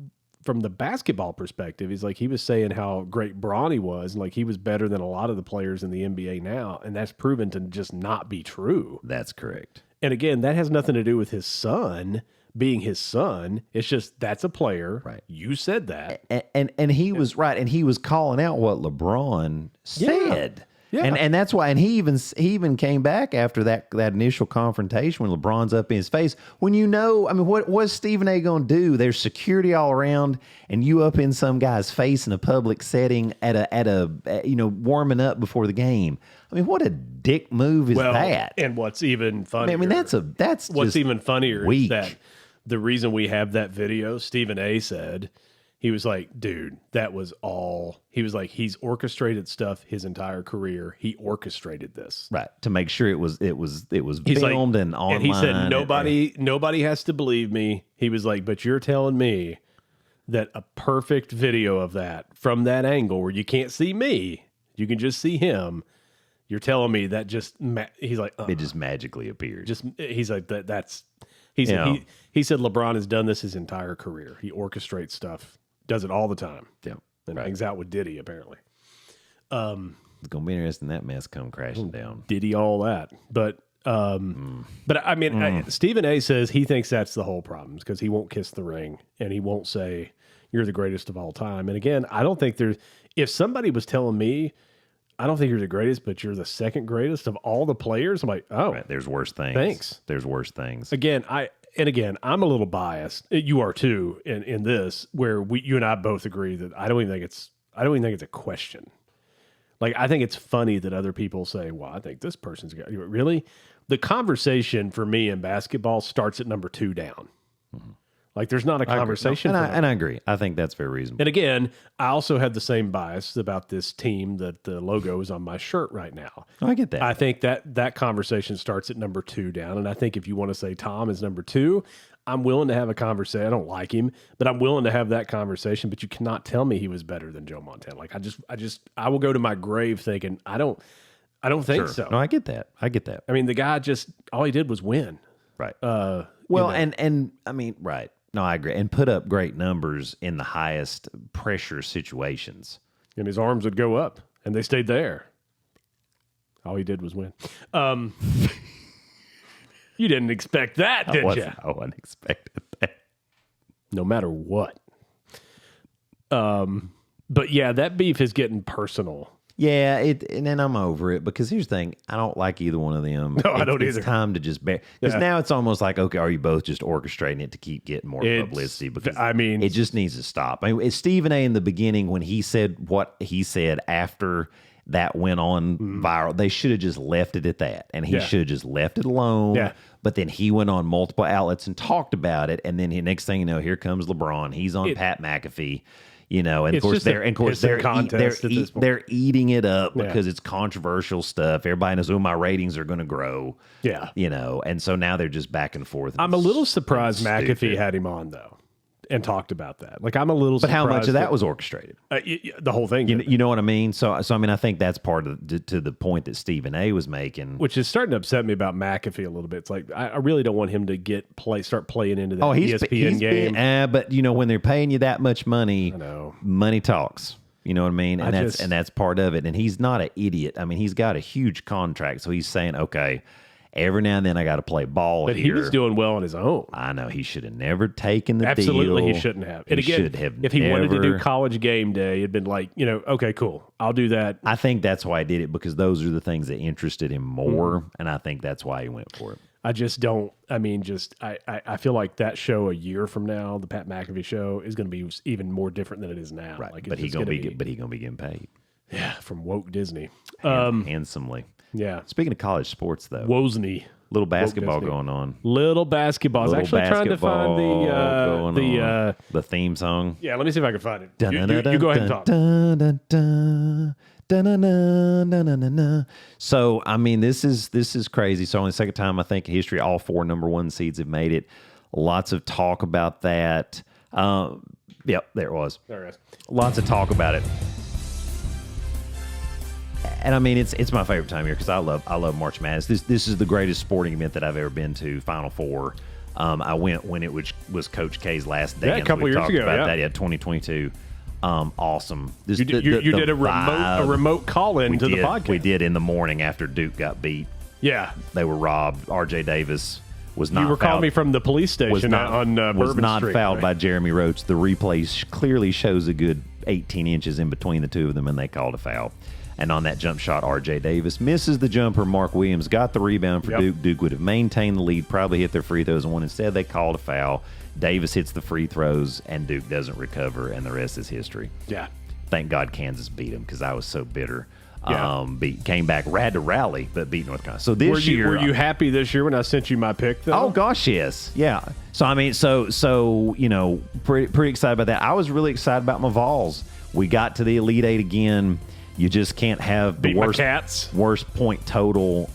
from the basketball perspective, he's like, he was saying how great Bronny was. And like, he was better than a lot of the players in the NBA now. And that's proven to just not be true. That's correct. And again, that has nothing to do with his son being his son. It's just, that's a player. Right. You said that. And he was right. And he was calling out what LeBron said. Yeah. And that's why, and he even came back after that initial confrontation when LeBron's up in his face. When you know, I mean, what's Stephen A. going to do? There's security all around, and you up in some guy's face in a public setting at a you know, warming up before the game. I mean, what a dick move is that? And what's even funnier? I mean, that's what's just even funnier weak. is that the reason we have that video, Stephen A. said. He was like, dude, that was all. He was like, he's orchestrated stuff his entire career. He orchestrated this, right, to make sure it was he's filmed like, and online. And he said, nobody has to believe me. He was like, but you're telling me that a perfect video of that from that angle where you can't see me, you can just see him. You're telling me that just he's like, it just magically appeared. Just he's like that's he said LeBron has done this his entire career. He orchestrates stuff. Does it all the time. Yeah. And hangs out with Diddy, apparently. It's going to be interesting that mess come crashing down. Diddy, all that. But I mean, Stephen A. says he thinks that's the whole problem because he won't kiss the ring and he won't say, you're the greatest of all time. And again, I don't think if somebody was telling me, I don't think you're the greatest, but you're the second greatest of all the players, I'm like, oh. Right, there's worse things. Thanks. There's worse things. Again, I'm a little biased. You are too in this, where you and I both agree that I don't even think it's a question. Like, I think it's funny that other people say, "Well, I think this person's got really." The conversation for me in basketball starts at number 2 down. Mm-hmm. Like, there's not a conversation. And I agree. I think that's very reasonable. And again, I also have the same bias about this team that the logo is on my shirt right now. Oh, I get that. I think that conversation starts at number 2 down. And I think if you want to say Tom is number 2, I'm willing to have a conversation. I don't like him, but I'm willing to have that conversation. But you cannot tell me he was better than Joe Montana. Like, I will go to my grave thinking, I don't think so. No, I get that. I mean, the guy all he did was win. Right. Well, and I mean, right. No, I agree. And put up great numbers in the highest pressure situations. And his arms would go up, and they stayed there. All he did was win. You didn't expect that, did you? I wasn't expecting that. No matter what. But yeah, that beef is getting personal. Yeah, and then I'm over it because here's the thing. I don't like either one of them. No, I don't either. It's time to just bear. Because now it's almost like, okay, are you both just orchestrating it to keep getting more publicity? Because I mean, it just needs to stop. I mean, it's Stephen A. in the beginning when he said what he said after that went on viral. They should have just left it at that. And he should have just left it alone. Yeah. But then he went on multiple outlets and talked about it. And then the next thing you know, here comes LeBron. He's on Pat McAfee. And of It's course just a pissing contest at this point. they're eating it up because it's controversial stuff. Everybody knows, my ratings are going to grow. Yeah. And so now they're just back and forth. I'm a little surprised McAfee had him on, though, and talked about that. Like, I'm a little But surprised. how much of that was orchestrated? The whole thing. You know what I mean? So I mean, I think that's part of to the point that Stephen A. was making. Which is starting to upset me about McAfee a little bit. It's like, I really don't want him to start playing into that ESPN game. But, when they're paying you that much money, I know. Money talks. You know what I mean? And that's part of it. And he's not an idiot. I mean, he's got a huge contract. So he's saying, okay, every now and then I got to play ball But here. he was doing well on his own. I know. He should have never taken the deal. Absolutely, he shouldn't have. And again, should have if he wanted to do never- college game day, it'd been like, okay, cool. I'll do that. I think that's why he did it, because those are the things that interested him more. And I think that's why he went for it. I just don't. I mean, I feel like that show a year from now, the Pat McAfee show, is going to be even more different than it is now. Right. Like, But he's going to be getting paid. Yeah, from woke Disney. Handsomely. Yeah. Speaking of college sports, though, Wozni. little basketball Disney. going on. Little basketball. I was Little actually trying to find basketball going on. The theme song. Yeah, let me see if I can find it. You go ahead and talk. So, I mean, this is crazy. So, only the second time I think in history, all 4 number 1 seeds have made it. Lots of talk about that. Yep, there it was. There it is. Lots of talk about it. And I mean, it's my favorite time here because I love March Madness. This is the greatest sporting event that I've ever been to. Final Four. I went when it was Coach K's last day. Yeah, a couple years ago. Yeah, 2022. Awesome. You did a remote call in to the podcast. We did in the morning after Duke got beat. Yeah, they were robbed. R.J. Davis was not. You were fouled. calling me from the police station on Bourbon was not Street, fouled right? by Jeremy Roach. The replay clearly shows a good 18 inches in between the two of them, and they called a foul. And on that jump shot, R.J. Davis misses the jumper. Mark Williams got the rebound for Duke. Duke would have maintained the lead, probably hit their free throws and won. Instead, they called a foul. Davis hits the free throws, and Duke doesn't recover, and the rest is history. Yeah. Thank God Kansas beat them because I was so bitter. Yeah. Came back, had to rally, but beat North Carolina. So this year, were you happy this year when I sent you my pick, though? Oh gosh, yes, yeah. So I mean, so pretty excited about that. I was really excited about my Vols. We got to the Elite Eight again. You just can't have the worst point total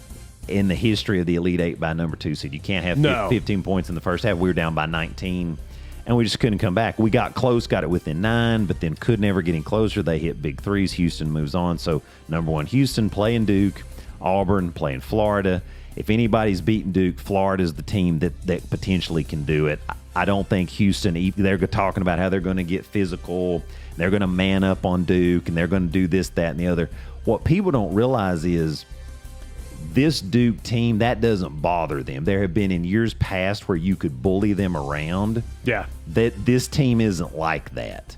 in the history of the Elite Eight by number 2 seed. You can't have 15 points in the first half. We were down by 19, and we just couldn't come back. We got close, got it within 9, but then could never get any closer. They hit big threes. Houston moves on. So number 1, Houston playing Duke, Auburn playing Florida. If anybody's beaten Duke, Florida's the team that potentially can do it. I don't think Houston, they're talking about how they're going to get physical, they're going to man up on Duke, and they're going to do this, that, and the other. What people don't realize is this Duke team, that doesn't bother them. There have been in years past where you could bully them around. Yeah. This team isn't like that.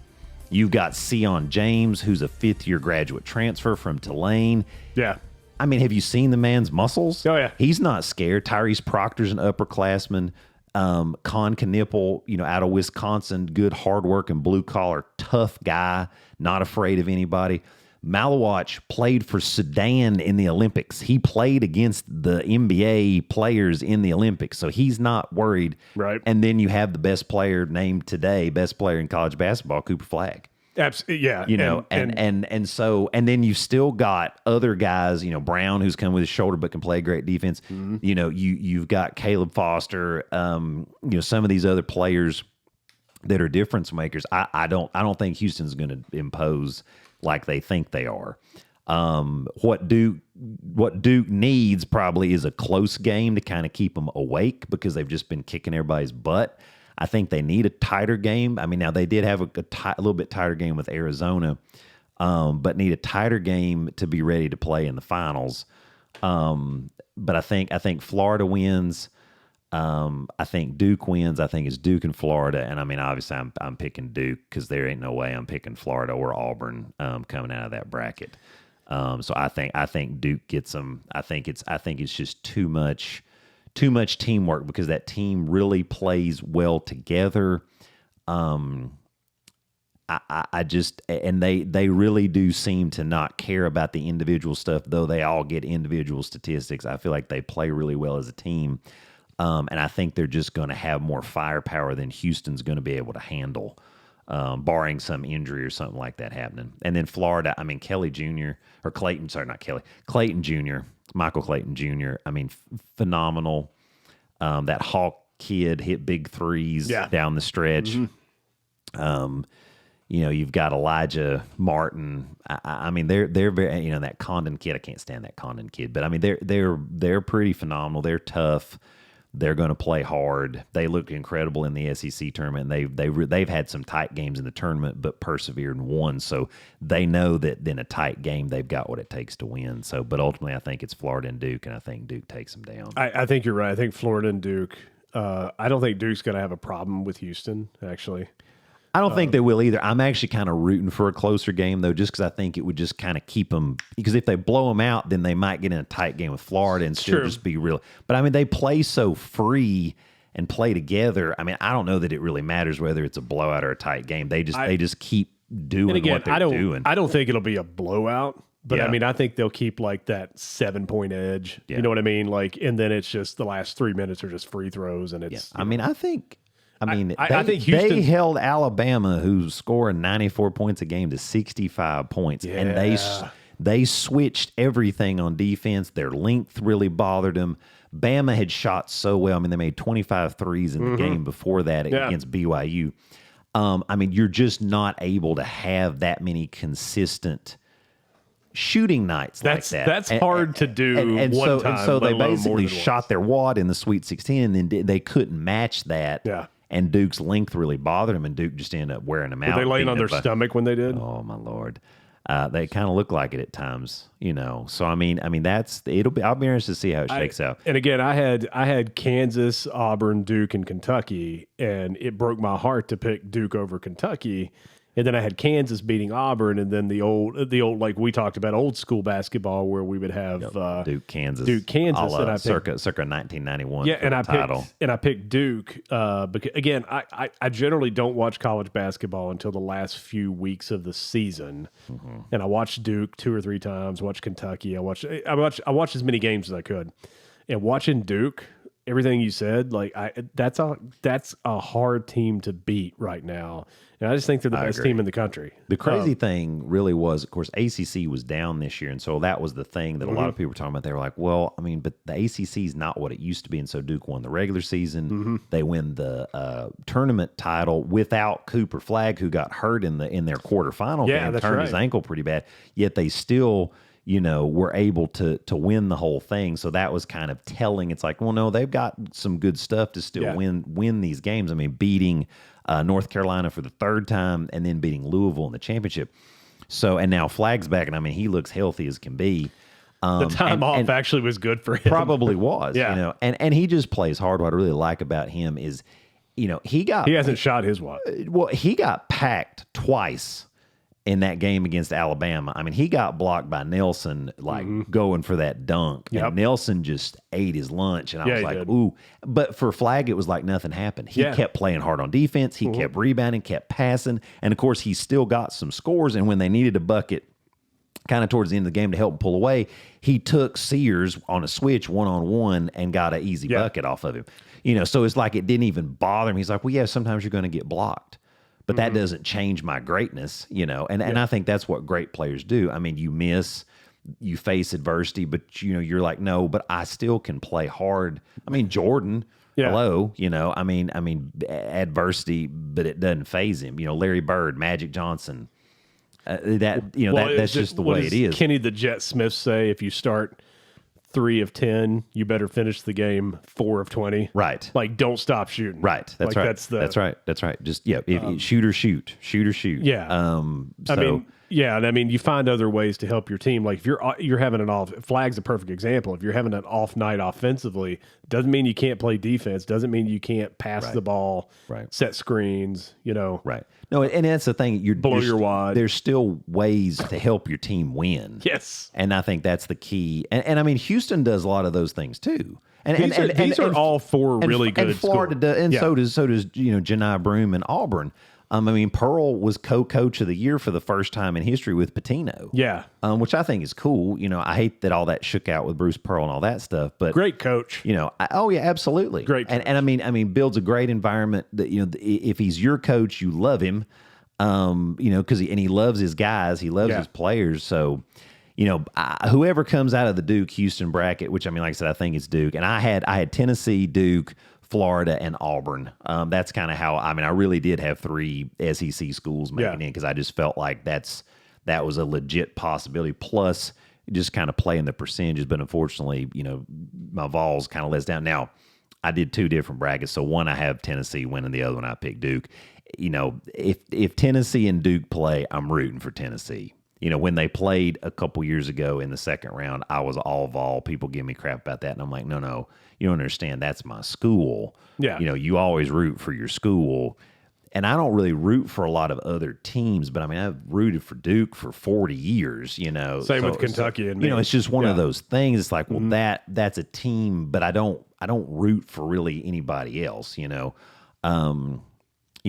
You've got Sion James, who's a 5th-year graduate transfer from Tulane. Yeah. I mean, have you seen the man's muscles? Oh, yeah. He's not scared. Tyrese Proctor's an upperclassman. Con Knipple, out of Wisconsin, good, hard-working, blue-collar, tough guy, not afraid of anybody. Malawach played for Sudan in the Olympics. He played against the NBA players in the Olympics, so he's not worried. Right. And then you have the best player named today, best player in college basketball, Cooper Flagg. Absolutely, yeah. And then you still got other guys, Brown, who's come with his shoulder but can play great defense. Mm-hmm. You've got Caleb Foster, some of these other players that are difference makers. I don't think Houston's going to impose like they think they are. What Duke needs probably is a close game to kind of keep them awake because they've just been kicking everybody's butt. I think they need a tighter game. I mean, now they did have a little bit tighter game with Arizona, but need a tighter game to be ready to play in the finals. But I think Florida wins. I think Duke wins. I think it's Duke and Florida. And I mean, obviously, I'm picking Duke because there ain't no way I'm picking Florida or Auburn coming out of that bracket. So I think Duke gets them. I think it's just too much teamwork because that team really plays well together. I just, and they really do seem to not care about the individual stuff, though they all get individual statistics. I feel like they play really well as a team. And I think they're just going to have more firepower than Houston's going to be able to handle. barring some injury or something like that happening. And then Florida, I mean, Kelly Jr. or Clayton, sorry, not Kelly, Clayton Jr., Michael Clayton Jr., I mean, phenomenal. That Hawk kid hit big threes down the stretch. You know, you've got Elijah Martin. I mean, they're very, you know, that Condon kid. I can't stand that Condon kid, but I mean, they're pretty phenomenal. They're tough. They're going to play hard. They look incredible in the SEC tournament. They've had some tight games in the tournament, but persevered and won. So they know that in a tight game, they've got what it takes to win. So, but ultimately, I think it's Florida and Duke, and I think Duke takes them down. I think you're right. I think Florida and Duke. I don't think Duke's going to have a problem with Houston, actually. I don't think they will either. I'm actually kind of rooting for a closer game, though, just because I think it would just kind of keep them. Because if they blow them out, then they might get in a tight game with Florida and still just be real. But, I mean, they play so free and play together. I mean, I don't know that it really matters whether it's a blowout or a tight game. They just keep doing what they're doing. I don't think it'll be a blowout. But, I mean, I think they'll keep, like, that 7-point edge. Yeah. You know what I mean? Like, and then it's just the last 3 minutes are just free throws. And it's. I mean, I think think Houston, they held Alabama, who's scoring 94 points a game, to 65 points, and they switched everything on defense. Their length really bothered them. Bama had shot so well. I mean, they made 25 threes in the game before that against BYU. I mean, you're just not able to have that many consistent shooting nights like that. That's hard to do so they basically shot their wad in the Sweet 16, and then they couldn't match that. Yeah. And Duke's length really bothered him, and Duke just ended up wearing them out. Were they laying on their stomach when they did? Oh my Lord, they kind of look like it at times, you know. So I mean, it'll be. I'll be interested to see how it shakes out. And again, I had Kansas, Auburn, Duke, and Kentucky, and it broke my heart to pick Duke over Kentucky. And then I had Kansas beating Auburn, and then the old like we talked about, old school basketball where we would have Duke, Kansas, and I picked, circa 1991. Yeah, and I picked Duke because again, I generally don't watch college basketball until the last few weeks of the season, and I watched Duke 2 or 3 times. Watched Kentucky. I watched as many games as I could, and watching Duke. Everything you said, like that's a hard team to beat right now, and I just think they're the best team in the country. The crazy thing really was, of course, ACC was down this year, and so that was the thing that a lot of people were talking about. They were like, "Well, I mean, but the ACC is not what it used to be," and so Duke won the regular season. They win the tournament title without Cooper Flagg, who got hurt in their quarterfinal game, turned his ankle pretty bad. Yet they still, you know, were able to win the whole thing. So that was kind of telling. It's like, well, no, they've got some good stuff to still win these games. I mean, beating North Carolina for the 3rd time and then beating Louisville in the championship. So, and now Flagg's back, and I mean, he looks healthy as can be. The time off actually was good for him. Probably was, you know, and he just plays hard. What I really like about him is, you know, he hasn't shot his wad. Well, he got packed twice in that game against Alabama. I mean, he got blocked by Nelson, like going for that dunk. And Nelson just ate his lunch. And I was like, ooh. But for Flagg, it was like nothing happened. He kept playing hard on defense. He kept rebounding, kept passing. And of course, he still got some scores. And when they needed a bucket kind of towards the end of the game to help him pull away, he took Sears on a switch 1-on-1 and got an easy bucket off of him. You know, so it's like it didn't even bother him. He's like, well, yeah, sometimes you're going to get blocked. But that doesn't change my greatness, you know, and I think that's what great players do. I mean, you miss, you face adversity, but, you know, you're like, no, but I still can play hard. I mean, Jordan, hello, you know, I mean, adversity, but it doesn't faze him. You know, Larry Bird, Magic Johnson, that's just the way it is. Kenny the Jet Smith say, if you start 3 of 10, you better finish the game 4 of 20. Right. Like, don't stop shooting. Right. That's like, right. That's right. Just, shoot or shoot. Yeah. I mean, you find other ways to help your team. Like, if you're having an off, Flagg's a perfect example. If you're having an off night offensively, doesn't mean you can't play defense. Doesn't mean you can't pass the ball, set screens, you know. Right. No, and that's the thing. Blow your wad. There's still ways to help your team win. Yes. And I think that's the key. And I mean, Houston does a lot of those things too. And these are all 4 really good. And Florida does, and so does you know, Janai Broome and Auburn. I mean, Pearl was co-coach of the year for the first time in history with Pitino. Yeah. Which I think is cool. You know, I hate that all that shook out with Bruce Pearl and all that stuff, but great coach. You know, absolutely. Great coach. And I mean, builds a great environment that, you know, if he's your coach, you love him. Because he loves his guys, he loves his players. So, whoever comes out of the Duke Houston bracket, which like I said, I think it's Duke, and I had Tennessee, Duke, Florida, and Auburn. That's kind of how I really did have 3 SEC schools making in because I just felt like that was a legit possibility. Plus, just kind of playing the percentages, but unfortunately, my Vols kind of lets down. Now, I did 2 different brackets, so one I have Tennessee winning, the other one I picked Duke. If Tennessee and Duke play, I'm rooting for Tennessee. When they played a couple years ago in the second round, I was all Vol. People give me crap about that, and I'm like, no, you don't understand. That's my school. Yeah, you always root for your school. And I don't really root for a lot of other teams, but I've rooted for Duke for 40 years, Same with Kentucky and me. It's just one of those things. It's like, well, that's a team, but I don't root for really anybody else,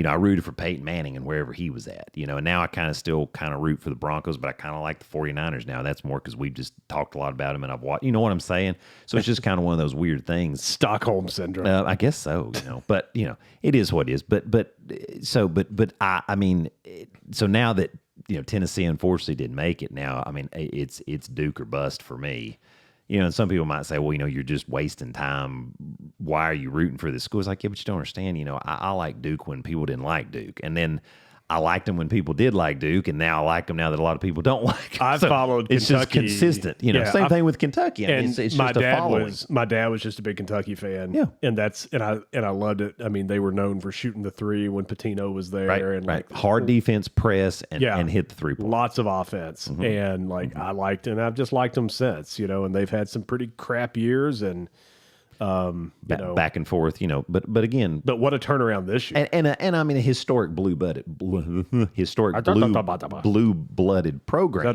I rooted for Peyton Manning and wherever he was at, and now I still root for the Broncos, but I kind of like the 49ers now. That's more because we've just talked a lot about them and I've watched, you know what I'm saying? So it's just kind of one of those weird things. Stockholm syndrome. I guess so, but it is what it is. So now that, Tennessee unfortunately didn't make it now, it's Duke or bust for me. And some people might say, well, you're just wasting time. Why are you rooting for this school? It's like, yeah, but you don't understand. I like Duke when people didn't like Duke. And then I liked them when people did like Duke. And now I like them now that a lot of people don't like them. I've followed Kentucky. It's just consistent. Same thing with Kentucky. It's just a following. My dad was just a big Kentucky fan. Yeah. And I loved it. They were known for shooting the 3 when Patino was there. Right, and hard defense, press, and hit the 3-point. Lots of offense. And I liked, and I've just liked them since, and they've had some pretty crap years and back and forth, but again, but what a turnaround this year. And a historic blue-blooded program.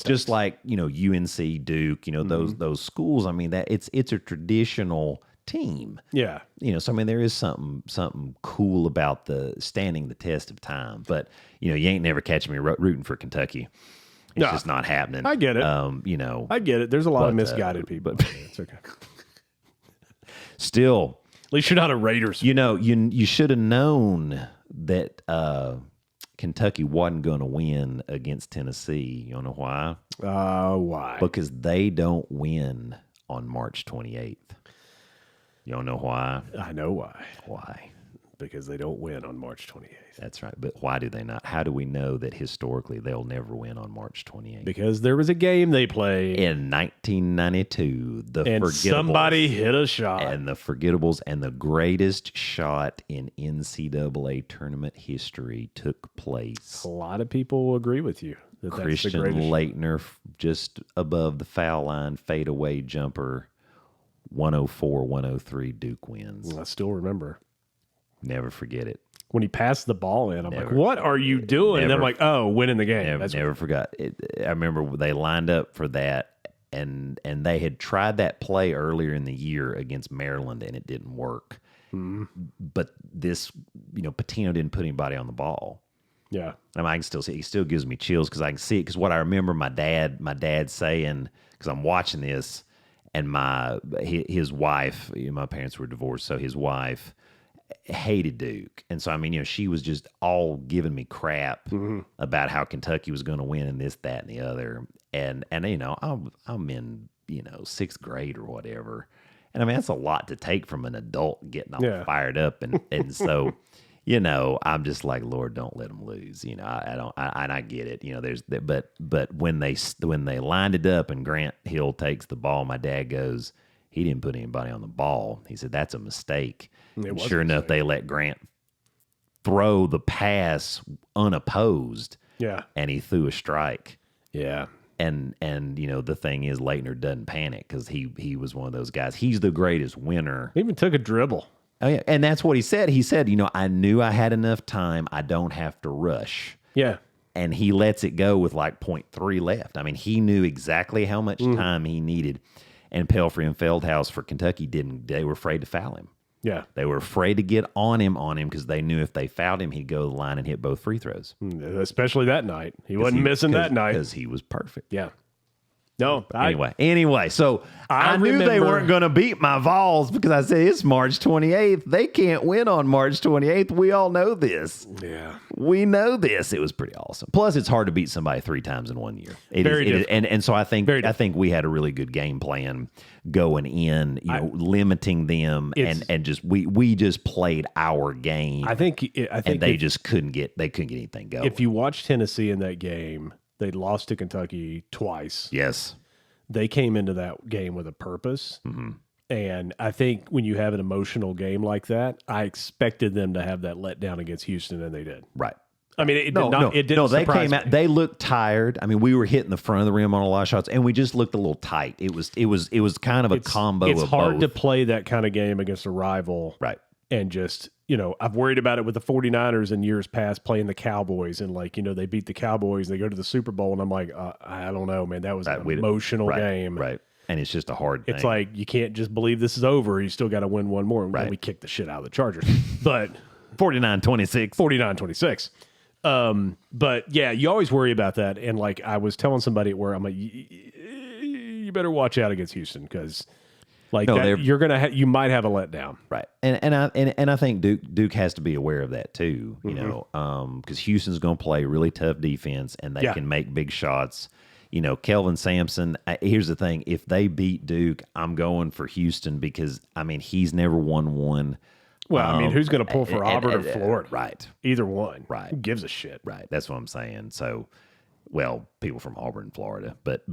Just like, UNC, Duke, those schools. That it's a traditional team. Yeah. So there is something cool about the standing the test of time. But you ain't never catching me rooting for Kentucky. It's just not happening. I get it. I get it. There's a lot of misguided people. It's okay. Still, at least you're not a Raiders. You should have known that Kentucky wasn't going to win against Tennessee. You know why? Why? Because they don't win on March 28th. You don't know why? I know why. Why? Because they don't win on March 28th. That's right. But why do they not? How do we know that historically they'll never win on March 28th? Because there was a game they played in 1992. And somebody hit a shot. And the Forgettables and the greatest shot in NCAA tournament history took place. A lot of people will agree with you. Christian Laettner, just above the foul line, fadeaway jumper, 104-103, Duke wins. I still remember. Never forget it. When he passed the ball in, I'm like, what are you doing? And I'm like, oh, winning the game. Never forgot. I remember they lined up for that, and they had tried that play earlier in the year against Maryland, and it didn't work. Mm-hmm. But this, Patino didn't put anybody on the ball. Yeah. I can still see it. He still gives me chills because I can see it. Because what I remember my dad saying, because I'm watching this, and his wife, my parents were divorced, so his wife hated Duke. And so, she was just all giving me crap about how Kentucky was going to win and this, that, and the other. And I'm in, 6th grade or whatever. And that's a lot to take from an adult getting all fired up. And so, I'm just like, Lord, don't let them lose. I get it. But when they lined it up and Grant Hill takes the ball, my dad goes, he didn't put anybody on the ball. He said, that's a mistake. Sure enough, they let Grant throw the pass unopposed. Yeah. And he threw a strike. Yeah. And the thing is, Laettner doesn't panic because he was one of those guys. He's the greatest winner. He even took a dribble. Oh, yeah. And that's what he said. He said, I knew I had enough time. I don't have to rush. Yeah. And he lets it go with like 0.3 left. He knew exactly how much time he needed. And Pelfrey and Feldhaus for Kentucky they were afraid to foul him. Yeah. They were afraid to get on him because they knew if they fouled him, he'd go to the line and hit both free throws. Especially that night. He wasn't missing that night. Because he was perfect. Yeah. No. Anyway, so I knew they weren't going to beat my Vols because I said it's March 28th. They can't win on March 28th. We all know this. Yeah. We know this. It was pretty awesome. Plus, it's hard to beat somebody 3 times in 1 year. And so I think we had a really good game plan going in, limiting them and just we just played our game. I think they couldn't get anything going. If you watch Tennessee in that game, they lost to Kentucky twice. Yes. They came into that game with a purpose. Mm-hmm. And I think when you have an emotional game like that, I expected them to have that letdown against Houston, and they did. Right. I mean, it didn't they surprise came out. me. They looked tired. I mean, we were hitting the front of the rim on a lot of shots, and we just looked a little tight. It was kind of a combo. It's of hard both. to play that kind of game against a rival, right? And just I've worried about it with the 49ers in years past playing the Cowboys, and they beat the Cowboys, they go to the Super Bowl, and I'm like, I don't know, man, that was an emotional game, right? And it's just a hard thing. It's like you can't just believe this is over. You still got to win one more. And right. We kicked the shit out of the Chargers, but 49-26. 49-26. But yeah, you always worry about that. And like I was telling somebody at work, I'm like, you better watch out against Houston because you're gonna you might have a letdown, right? And I think Duke has to be aware of that too, because Houston's going to play really tough defense and they can make big shots. Kelvin Sampson. Here's the thing: if they beat Duke, I'm going for Houston because he's never won one. Well, who's going to pull for Auburn or Florida? Right. Either one. Right. Who gives a shit? Right. That's what I'm saying. So, people from Auburn and Florida. But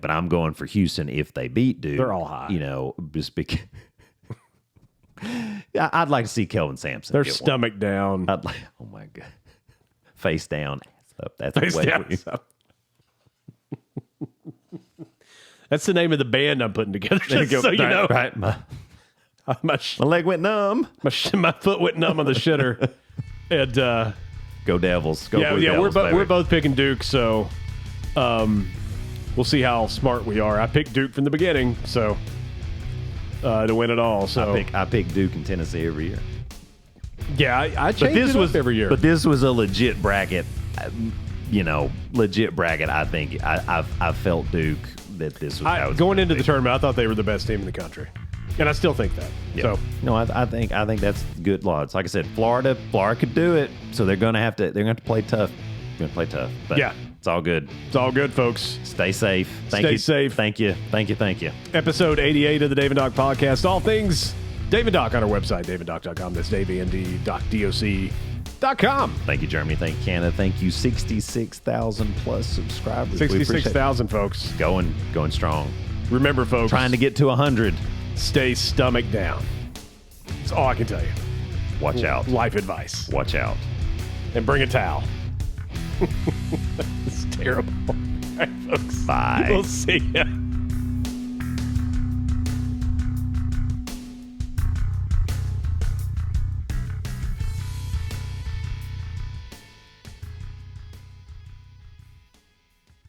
I'm going for Houston if they beat Duke. They're all high. Just because. I'd like to see Kelvin Sampson. Their stomach down. Oh, my God. Face down. Ass up. That's Face down. That's the name of the band I'm putting together. Just so you know. Right. My leg went numb. My foot went numb on the shitter. And go Devils. Go Blue Devils, we're both picking Duke, so we'll see how smart we are. I picked Duke from the beginning, so to win it all. So I pick Duke and Tennessee every year. Yeah, I change it up every year. But this was a legit bracket. Legit bracket. I think I felt Duke that this was how it was going into the tournament. I thought they were the best team in the country. And I still think that. Yeah. So no, I think that's good odds. Like I said, Florida could do it. So they're going to have to play tough. They're going to play tough. But yeah, it's all good. It's all good, folks. Stay safe. Stay safe. Thank you. Episode 88 of the Dave&Doc Podcast. All things Dave&Doc on our website, Dave&Doc.com. That's DaveandDoc.com. Thank you, Germany. Thank you, Canada. Thank you, 66,000 plus subscribers. 66,000, folks. Going strong. Remember, folks. Trying to get to 100. Stay stomach down. That's all I can tell you. Watch out. Life advice. Watch out. And bring a towel. It's terrible. All right, folks. Bye. We'll see ya.